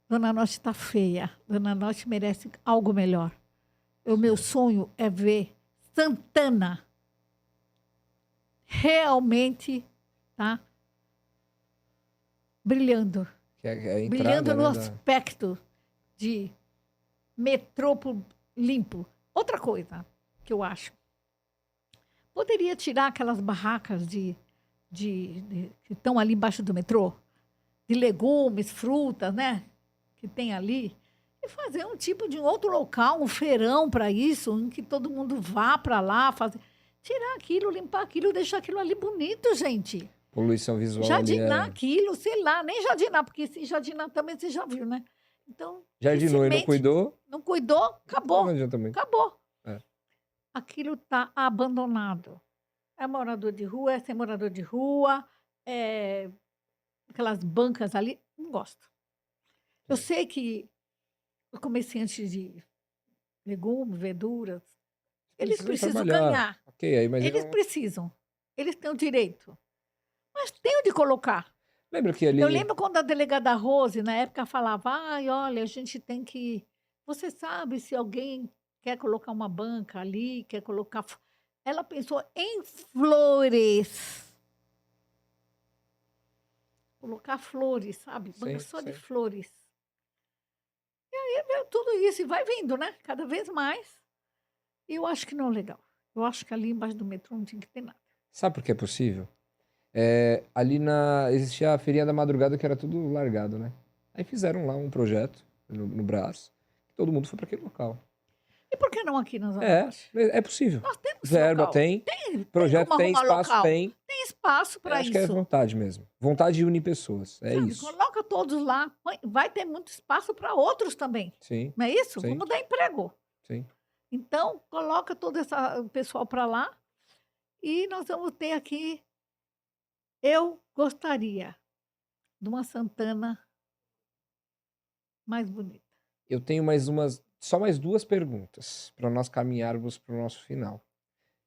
Dona Norte está feia. Dona Norte merece algo melhor. O meu certo. sonho é ver Santana realmente, tá? Brilhando. Que é a Brilhando entrada, no né, aspecto de metrô limpo. Outra coisa que eu acho. Poderia tirar aquelas barracas que estão ali embaixo do metrô, de legumes, frutas, né? Que tem ali, e fazer um tipo de outro local, um feirão para isso, em que todo mundo vá para lá, fazer. Tirar aquilo, limpar aquilo, deixar aquilo ali bonito, gente. poluição visual ali Jardinar é... aquilo, sei lá, nem jardinar, porque se jardinar também você já viu, né? Então, que Jardinou e não semente, cuidou, não cuidou, também não acabou. adianta muito. Acabou. É, Aquilo está abandonado. É morador de rua, é sem morador de rua, é aquelas bancas ali, não gosto. Eu sim. sei que os comerciantes de legumes, verduras, eles Precisam precisam trabalhar. ganhar. Ok, aí, mas Eles eu... precisam. Eles têm o direito. Mas tem onde colocar. Lembra que Eu ali... lembro quando a delegada Rose, na época, falava: ai, olha, a gente tem que. Você sabe se alguém quer colocar uma banca ali, quer colocar. Ela pensou em flores. Colocar flores, sabe? Banca Sim, só de sim. flores. E veio tudo isso e vai vindo, né? Cada vez mais. E eu acho que não é legal. Eu acho que ali embaixo do metrô não tinha que ter nada. Sabe por que é possível? Existia a feirinha da madrugada que era tudo largado, né? Aí fizeram lá um projeto no Brás. Todo mundo foi para aquele local. E por que não aqui na Zona É, Norte? é possível. Nós temos esse Verba local. tem, Tem projeto como tem, arrumar espaço local. tem. Tem espaço para Acho que é isso. vontade mesmo. Vontade de unir pessoas. É Sabe? isso. Coloca todos lá. Vai ter muito espaço para outros também. Sim, Não é isso? sim, Vamos dar emprego. sim. Então, coloca todo o pessoal para lá e nós vamos ter aqui. Eu gostaria de uma Santana mais bonita. Eu tenho só mais duas perguntas para nós caminharmos para o nosso final.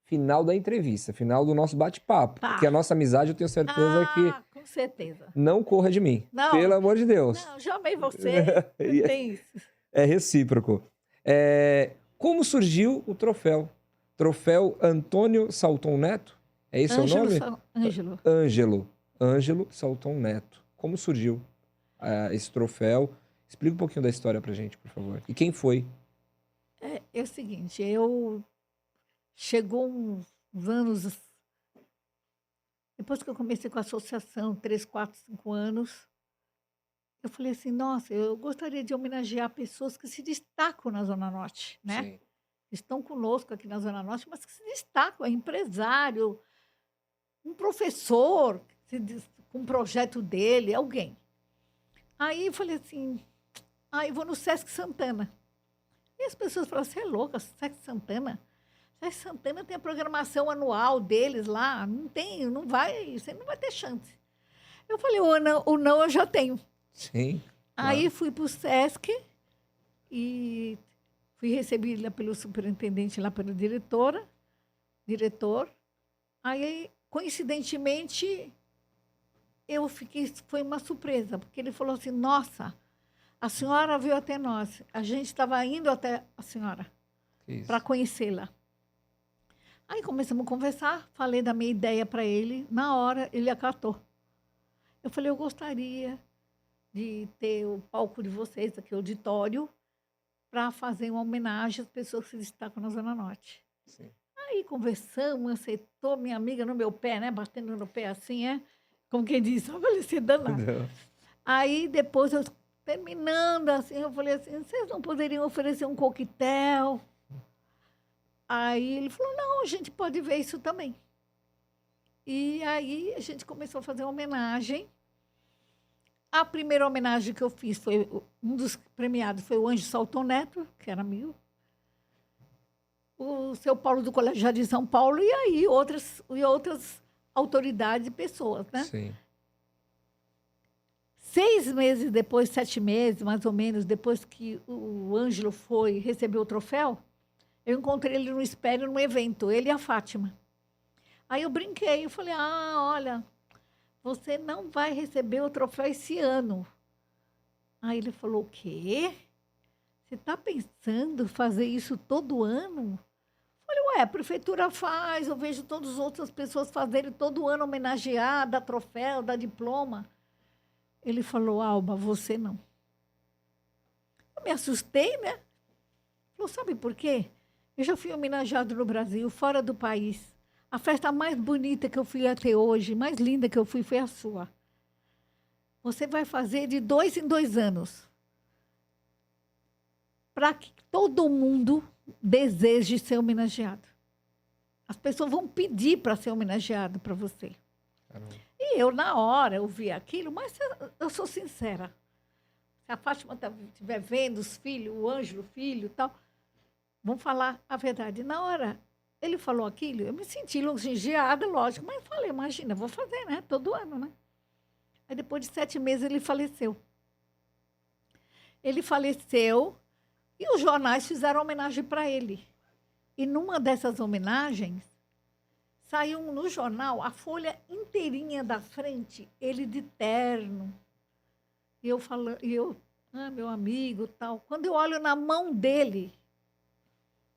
Final da entrevista, final do nosso bate-papo. Tá. Porque a nossa amizade eu tenho certeza que Com certeza. não corra de mim. Não, Pelo amor de Deus. Não, já amei você. Não tem isso. É recíproco. Como surgiu o troféu? Troféu Antônio Salton Neto? É esse o nome? Ângelo. Ângelo Salton Neto. Como surgiu esse troféu? Explica um pouquinho da história pra gente, por favor. E quem foi? É o seguinte, chegou uns anos, depois que eu comecei com a associação, 3, 4, 5 anos, eu falei assim, nossa, eu gostaria de homenagear pessoas que se destacam na Zona Norte, né? Sim. Estão conosco aqui na Zona Norte, mas que se destacam, é empresário, um professor, com um projeto dele, alguém. Aí eu falei assim, eu vou no Sesc Santana. E as pessoas falaram, você é louca, Sesc Santana? Sesc Santana tem a programação anual deles lá, não vai, você não vai ter chance. Eu falei, o não eu já tenho. Sim. Aí fui para o Sesc e fui recebida pelo superintendente, lá pelo diretor. Aí, coincidentemente, foi uma surpresa, porque ele falou assim, nossa, a senhora veio até nós, a gente estava indo até a senhora para conhecê-la. Aí começamos a conversar, falei da minha ideia para ele, na hora ele acatou. Eu falei, eu gostaria de ter o palco de vocês, aqui o auditório, para fazer uma homenagem às pessoas que se destacam na Zona Norte. Sim. Aí conversamos, aceitou minha amiga no meu pé, né? Batendo no pé assim, como quem diz, eu falei assim, danado. Aí depois, eu terminando assim, eu falei assim, vocês não poderiam oferecer um coquetel? Aí ele falou, não, a gente pode ver isso também. E aí a gente começou a fazer uma homenagem. A primeira homenagem que eu fiz foi, um dos premiados foi o Ângelo Salton Neto, que era amigo. O seu Paulo do Colégio Jardim de São Paulo, e aí outras autoridades e pessoas, né? Sim. 6 meses depois, 7 meses, mais ou menos, depois que o Ângelo recebeu o troféu, eu encontrei ele no espelho, num evento, ele e a Fátima. Aí eu brinquei, eu falei, olha, você não vai receber o troféu esse ano. Aí ele falou, o quê? Você está pensando em fazer isso todo ano? Eu falei, a prefeitura faz, eu vejo todas as outras pessoas fazerem todo ano homenagear, dar troféu, dar diploma. Ele falou, Alba, você não. Eu me assustei, né? Falou, sabe por quê? Eu já fui homenageado no Brasil, fora do país. A festa mais bonita que eu fui até hoje, mais linda que eu fui, foi a sua. Você vai fazer de 2 em 2 anos. Para que todo mundo deseje ser homenageado. As pessoas vão pedir para ser homenageado para você. Caramba. E eu, na hora, eu vi aquilo, mas eu sou sincera. Se a Fátima estiver vendo os filhos, o Ângelo, o filho e tal, vão falar a verdade. Na hora, ele falou aquilo, eu me senti lisonjeada, lógico, mas falei, imagina, vou fazer, né? Todo ano, né? Aí, depois de 7 meses, ele faleceu. Ele faleceu e os jornais fizeram homenagem para ele. E numa dessas homenagens, saiu no jornal a folha inteirinha da frente, ele de terno. E eu falando, meu amigo, tal. Quando eu olho na mão dele,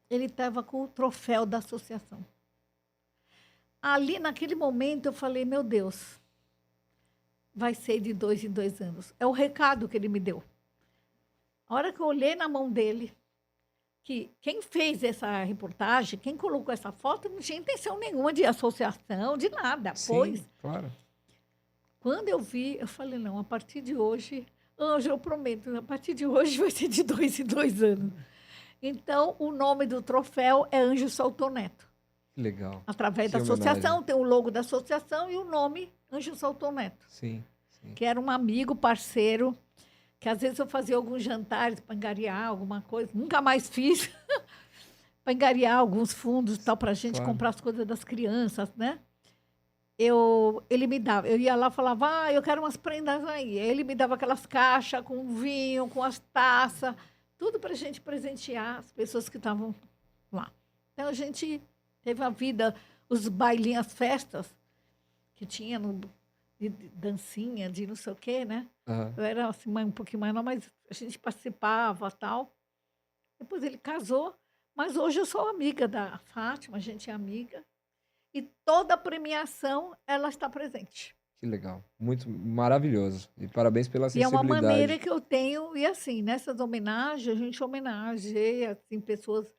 ele estava com o troféu da associação. Ali, naquele momento, eu falei, meu Deus, vai ser de 2 em 2 anos. É o recado que ele me deu. A hora que eu olhei na mão dele, que quem fez essa reportagem, quem colocou essa foto, não tinha intenção nenhuma de associação, de nada. Sim, Pois, claro. quando eu vi, eu falei, não, a partir de hoje, Anjo, eu prometo, a partir de hoje vai ser de 2 em 2 anos. Então, o nome do troféu é Anjo Salto Neto. Que legal. Através da Que homenagem. associação, tem o logo da associação e o nome Anjo Salto Neto, Sim, sim. que era um amigo, parceiro, que às vezes eu fazia alguns jantares para angariar alguma coisa, nunca mais fiz, para angariar alguns fundos tal, para a gente Claro. comprar as coisas das crianças, né? Ele me dava, eu ia lá e falava, eu quero umas prendas aí. Aí ele me dava aquelas caixas com vinho, com as taças, tudo para a gente presentear as pessoas que estavam lá. Então a gente teve a vida, os bailinhos, as festas que tinha de dancinha, de não sei o quê, né? Aham. Eu era assim, um pouquinho mais, não, mas a gente participava tal. Depois ele casou, mas hoje eu sou amiga da Fátima, a gente é amiga. E toda premiação ela está presente. Que legal. Muito maravilhoso. E parabéns pela E é uma maneira sensibilidade. que eu tenho, e assim, nessas homenagens, a gente homenageia assim, pessoas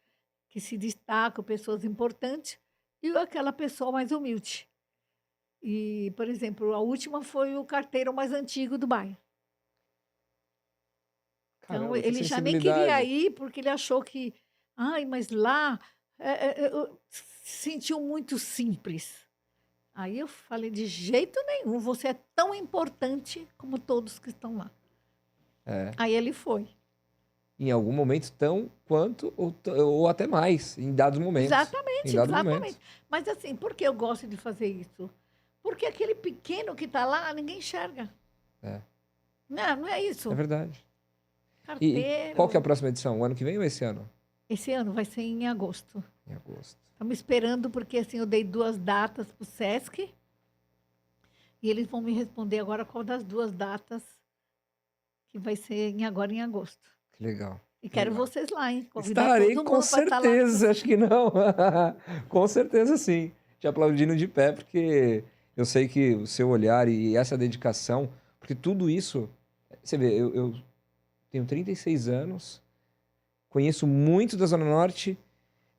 que se destacam, pessoas importantes, e aquela pessoa mais humilde. E, por exemplo, a última foi o carteiro mais antigo do bairro. Então, Caramba, que ele já nem queria sensibilidade. ir, porque ele achou que, ai, mas lá se sentiu muito simples. Aí eu falei, de jeito nenhum, você é tão importante como todos que estão lá. É. Aí ele foi. Em algum momento tão quanto ou até mais, em dados momentos. Em Exatamente, dados momentos. exatamente. Mas assim, por que eu gosto de fazer isso? Porque aquele pequeno que está lá, ninguém enxerga. É, Não é é isso. verdade. E qual que é a Carteiro. próxima edição? O ano que vem ou esse ano? Esse ano vai ser em agosto. Em agosto. Estamos esperando, porque assim, eu dei 2 datas para o Sesc. E eles vão me responder agora qual das 2 datas que vai ser agora em agosto. Que legal. E Que quero legal. vocês lá, hein? Convidar Estarei todo com mundo para estar lá. certeza, acho que não. Com certeza sim. Te aplaudindo de pé, porque eu sei que o seu olhar e essa dedicação, porque tudo isso, você vê, eu tenho 36 anos, conheço muito da Zona Norte,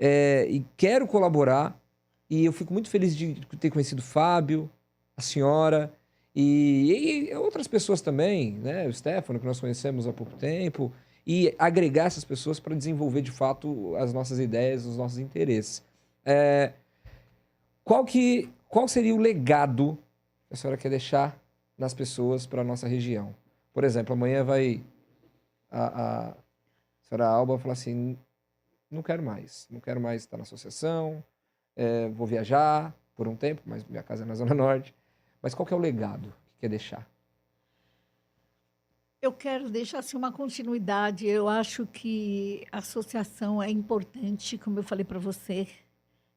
e quero colaborar, e eu fico muito feliz de ter conhecido o Fábio, a senhora, e outras pessoas também, né? O Stefano, que nós conhecemos há pouco tempo, e agregar essas pessoas para desenvolver de fato as nossas ideias, os nossos interesses. É, qual seria o legado que a senhora quer deixar nas pessoas para a nossa região? Por exemplo, amanhã vai a senhora Alba falar assim: não quero mais estar na associação, vou viajar por um tempo, mas minha casa é na Zona Norte. Mas qual que é o legado que quer deixar? Eu quero deixar assim, uma continuidade. Eu acho que a associação é importante, como eu falei para você,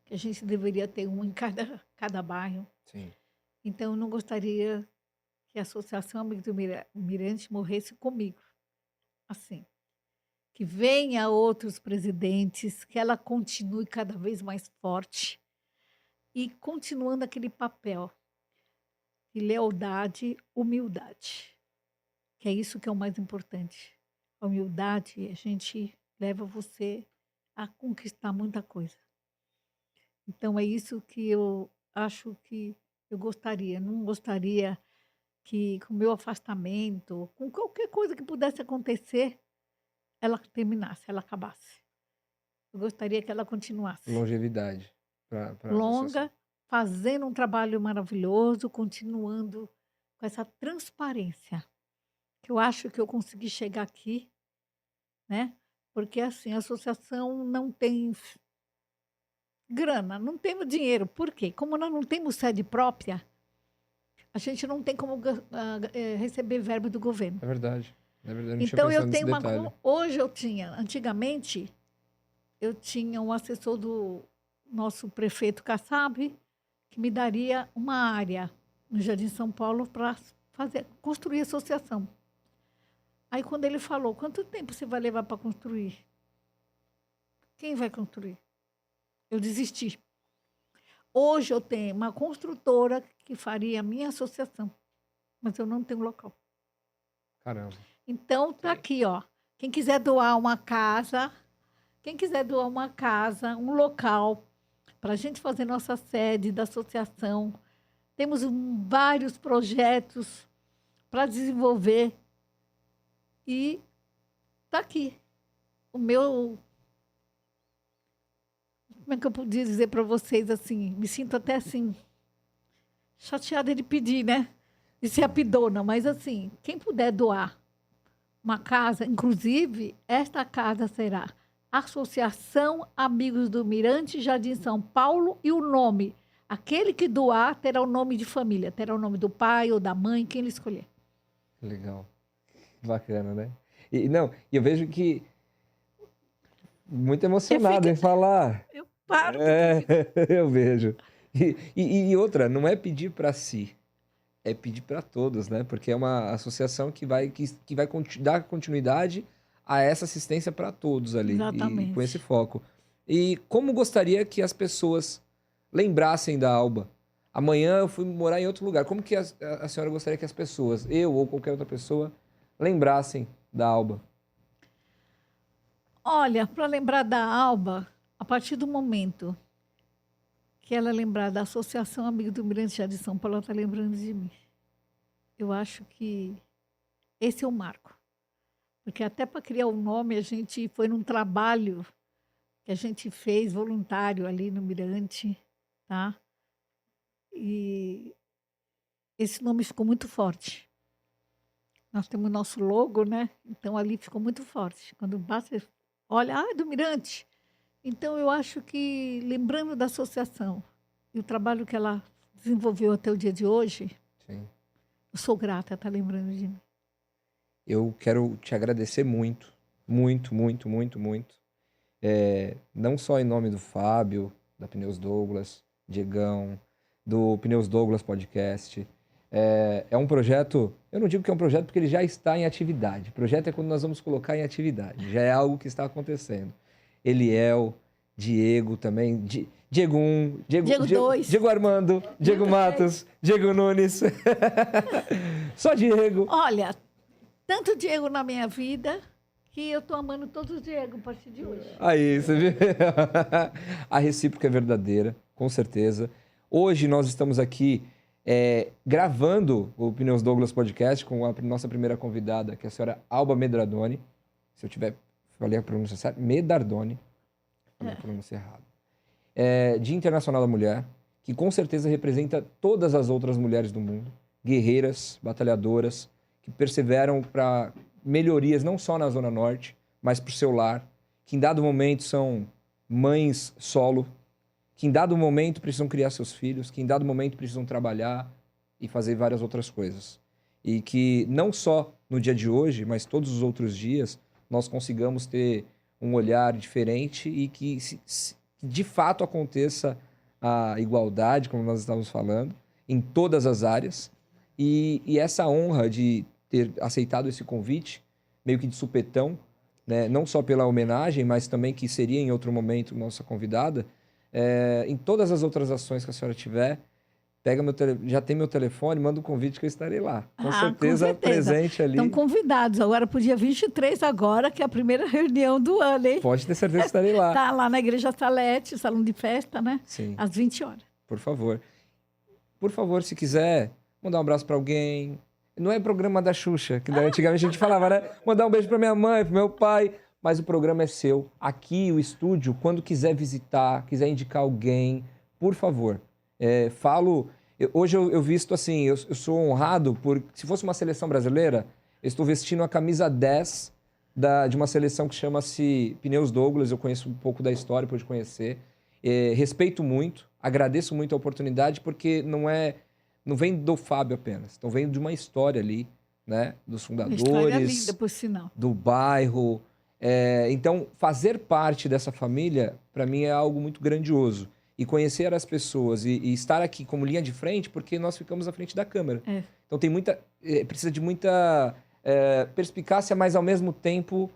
que a gente deveria ter uma em cada bairro. Sim. Então, eu não gostaria que a Associação Amigos do Mirante morresse comigo. Assim, que venha outros presidentes, que ela continue cada vez mais forte e continuando aquele papel de lealdade, humildade, que é isso que é o mais importante. A humildade, a gente leva você a conquistar muita coisa. Então, é isso que eu acho que eu gostaria. Não gostaria que, com o meu afastamento, com qualquer coisa que pudesse acontecer, ela terminasse, ela acabasse. Eu gostaria que ela continuasse Longevidade para a associação. longa, fazendo um trabalho maravilhoso, continuando com essa transparência, que eu acho que eu consegui chegar aqui, né? Porque assim, a associação não tem grana, não temos dinheiro. Por quê? Como nós não temos sede própria, a gente não tem como receber verba do governo. É verdade. É verdade, eu não tinha Então eu pensado nesse tenho detalhe. hoje eu tinha, antigamente eu tinha um assessor do nosso prefeito Kassab, que me daria uma área no Jardim São Paulo para construir associação. Aí quando ele falou, quanto tempo você vai levar para construir? Quem vai construir? Eu desisti. Hoje eu tenho uma construtora que faria a minha associação, mas eu não tenho local. Caramba. Então tá aqui, ó. Quem quiser doar uma casa, Quem quiser doar uma casa, um local, para a gente fazer nossa sede da associação, temos vários projetos para desenvolver e está aqui. O meu. Como é que eu podia dizer para vocês assim? Me sinto até assim, chateada de pedir, né? De ser a pidona, mas assim, quem puder doar uma casa, inclusive, esta casa será Associação Amigos do Mirante, Jardim São Paulo, e o nome. Aquele que doar terá o nome de família, terá o nome do pai ou da mãe, quem ele escolher. Legal. Bacana, né? E não, e eu vejo que muito emocionado em falar. Eu paro. Eu vejo. E outra, não é pedir para si, é pedir para todos, né? Porque é uma associação que vai dar continuidade a essa assistência para todos ali, e com esse Exatamente. foco. E como gostaria que as pessoas lembrassem da Alba? Amanhã eu fui morar em outro lugar. Como que a senhora gostaria que as pessoas, eu ou qualquer outra pessoa, lembrassem da Alba? Olha, para lembrar da Alba, a partir do momento que ela lembrar da Associação Amigo do Mirante Jardim São Paulo, ela está lembrando de mim. Eu acho que esse é o marco. Porque até para criar o nome, a gente foi num trabalho que a gente fez voluntário ali no Mirante, tá? E esse nome ficou muito forte. Nós temos o nosso logo, né? Então ali ficou muito forte. Quando basta, olha, é do Mirante. Então eu acho que, lembrando da associação e o trabalho que ela desenvolveu até o dia de hoje, Sim. eu sou grata a estar lembrando de mim. Eu quero te agradecer muito, muito, muito, muito, muito. Não só em nome do Fábio, da Pneus Douglas, Diegão, do Pneus Douglas Podcast. É um projeto, eu não digo que é um projeto porque ele já está em atividade. Projeto é quando nós vamos colocar em atividade, já é algo que está acontecendo. Eliel, Diego também, Diego 1, Diego 2. Diego Armando, Diego Matos, Diego Nunes. Só Diego. Olha, tanto Diego na minha vida que eu estou amando todos os Diego a partir de hoje. Aí, você viu? A recíproca é verdadeira, com certeza. Hoje nós estamos aqui gravando o Pneus Douglas Podcast com a nossa primeira convidada, que é a senhora Alba Medardoni. Se eu falei a pronúncia certa, Medardoni. Falei a pronúncia errada. Dia Internacional da Mulher, que com certeza representa todas as outras mulheres do mundo, guerreiras, batalhadoras, que perseveram para melhorias não só na Zona Norte, mas para o seu lar, que em dado momento são mães solo, que em dado momento precisam criar seus filhos, que em dado momento precisam trabalhar e fazer várias outras coisas. E que não só no dia de hoje, mas todos os outros dias, nós consigamos ter um olhar diferente e que de fato aconteça a igualdade, como nós estávamos falando, em todas as áreas. E essa honra de ter aceitado esse convite, meio que de supetão, né? Não só pela homenagem, mas também que seria em outro momento nossa convidada, em todas as outras ações que a senhora tiver, já tem meu telefone, manda um convite que eu estarei lá. Com certeza presente ali. Estão convidados agora para o dia 23 agora, que é a primeira reunião do ano, hein? Pode ter certeza que estarei lá. Tá lá na Igreja Salete, salão de festa, né? Sim. Às 20 horas. Por favor. Por favor, se quiser, mandar um abraço para alguém. Não é programa da Xuxa, que antigamente a gente falava, né? Mandar um beijo para minha mãe, para meu pai. Mas o programa é seu. Aqui, o estúdio, quando quiser visitar, quiser indicar alguém, por favor. Hoje eu visto assim, eu sou honrado por... Se fosse uma seleção brasileira, eu estou vestindo a camisa 10 de uma seleção que chama-se Pneus Douglas. Eu conheço um pouco da história, pude conhecer. Respeito muito, agradeço muito a oportunidade, porque não vem do Fábio apenas. Então vem de uma história ali, né? Dos fundadores. Uma história linda, por sinal. Do bairro. Então, fazer parte dessa família, para mim, é algo muito grandioso. E conhecer as pessoas e estar aqui como linha de frente, porque nós ficamos à frente da câmera. Então, precisa de muita perspicácia, mas, ao mesmo tempo,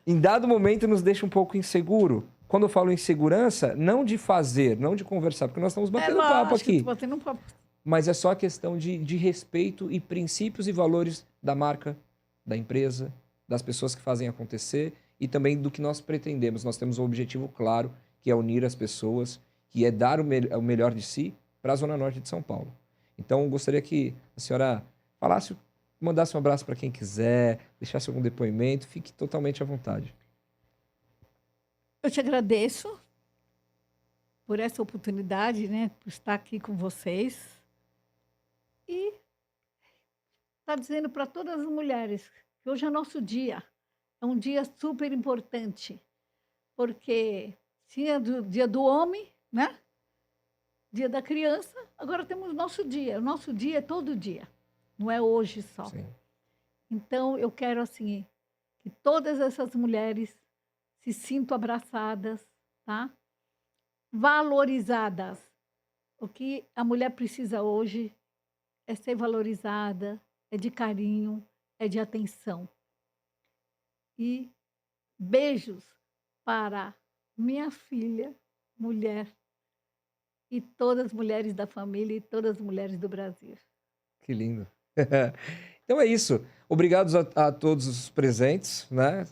em dado momento, nos deixa um pouco inseguro. Quando eu falo insegurança, não de fazer, não de conversar, porque nós estamos batendo papo aqui. Batendo um papo. Mas é só a questão de respeito e princípios e valores da marca, da empresa, das pessoas que fazem acontecer e também do que nós pretendemos. Nós temos um objetivo claro, que é unir as pessoas, que é dar o melhor de si para a Zona Norte de São Paulo. Então, eu gostaria que a senhora falasse, mandasse um abraço para quem quiser, deixasse algum depoimento, fique totalmente à vontade. Eu te agradeço por essa oportunidade, né, por estar aqui com vocês. E está dizendo para todas as mulheres que hoje é nosso dia. É um dia super importante, porque tinha o dia do homem, né? Dia da criança, agora temos nosso dia. O nosso dia é todo dia, não é hoje só. Sim. Então, eu quero, assim, que todas essas mulheres se sintam abraçadas, tá? Valorizadas. O que a mulher precisa hoje é ser valorizada, é de carinho, é de atenção. E beijos para minha filha, mulher, e todas as mulheres da família e todas as mulheres do Brasil. Que lindo. Então é isso. Obrigado a todos os presentes, né?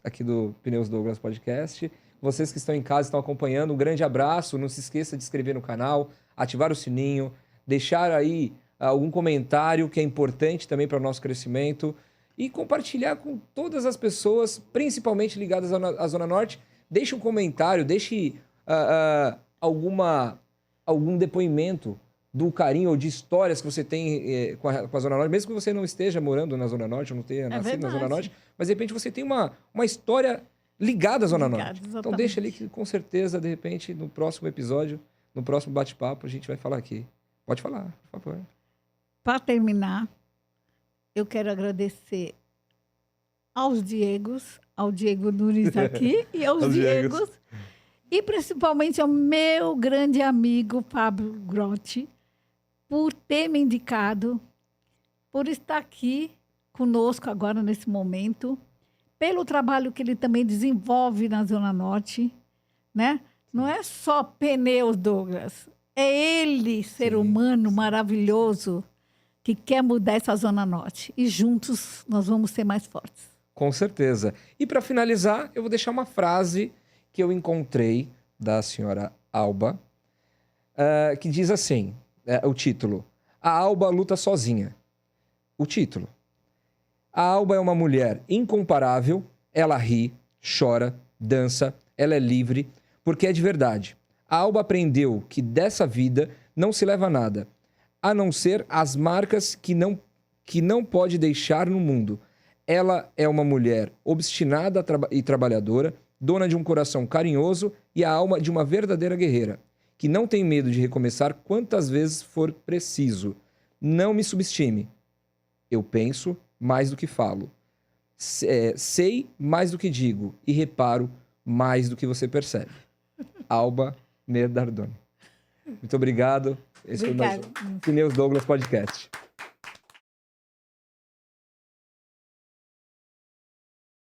Aqui do Pneus Douglas Podcast. Vocês que estão em casa, estão acompanhando, um grande abraço. Não se esqueça de se inscrever no canal, ativar o sininho, deixar aí algum comentário que é importante também para o nosso crescimento e compartilhar com todas as pessoas, principalmente ligadas à Zona Norte. Deixe um comentário, deixe algum depoimento do carinho ou de histórias que você tem com a Zona Norte, mesmo que você não esteja morando na Zona Norte, ou não tenha nascido na Zona Norte, mas de repente você tem uma história ligada à Zona Norte. Exatamente. Então deixa ali que com certeza, de repente, no próximo episódio, no próximo bate-papo, a gente vai falar aqui. Pode falar, por favor. Para terminar, eu quero agradecer aos Diegos, ao Diego Nunes aqui e aos Diegos, e principalmente ao meu grande amigo Fábio Grotti, por ter me indicado, por estar aqui conosco agora nesse momento, pelo trabalho que ele também desenvolve na Zona Norte, né? Não é só Pneus Douglas, é ele, ser humano maravilhoso, que quer mudar essa Zona Norte. E juntos nós vamos ser mais fortes. Com certeza. E para finalizar, eu vou deixar uma frase que eu encontrei da senhora Alba, que diz assim, o título: A Alba luta sozinha. O título: A Alba é uma mulher incomparável, ela ri, chora, dança, ela é livre, porque é de verdade. A Alba aprendeu que dessa vida não se leva nada, a não ser as marcas que não pode deixar no mundo. Ela é uma mulher obstinada e trabalhadora, dona de um coração carinhoso e a alma de uma verdadeira guerreira, que não tem medo de recomeçar quantas vezes for preciso. Não me subestime. Eu penso mais do que falo. Sei mais do que digo e reparo mais do que você percebe. Alba Merdardoni. Muito obrigado. Esse foi o nosso Pneus Douglas Podcast.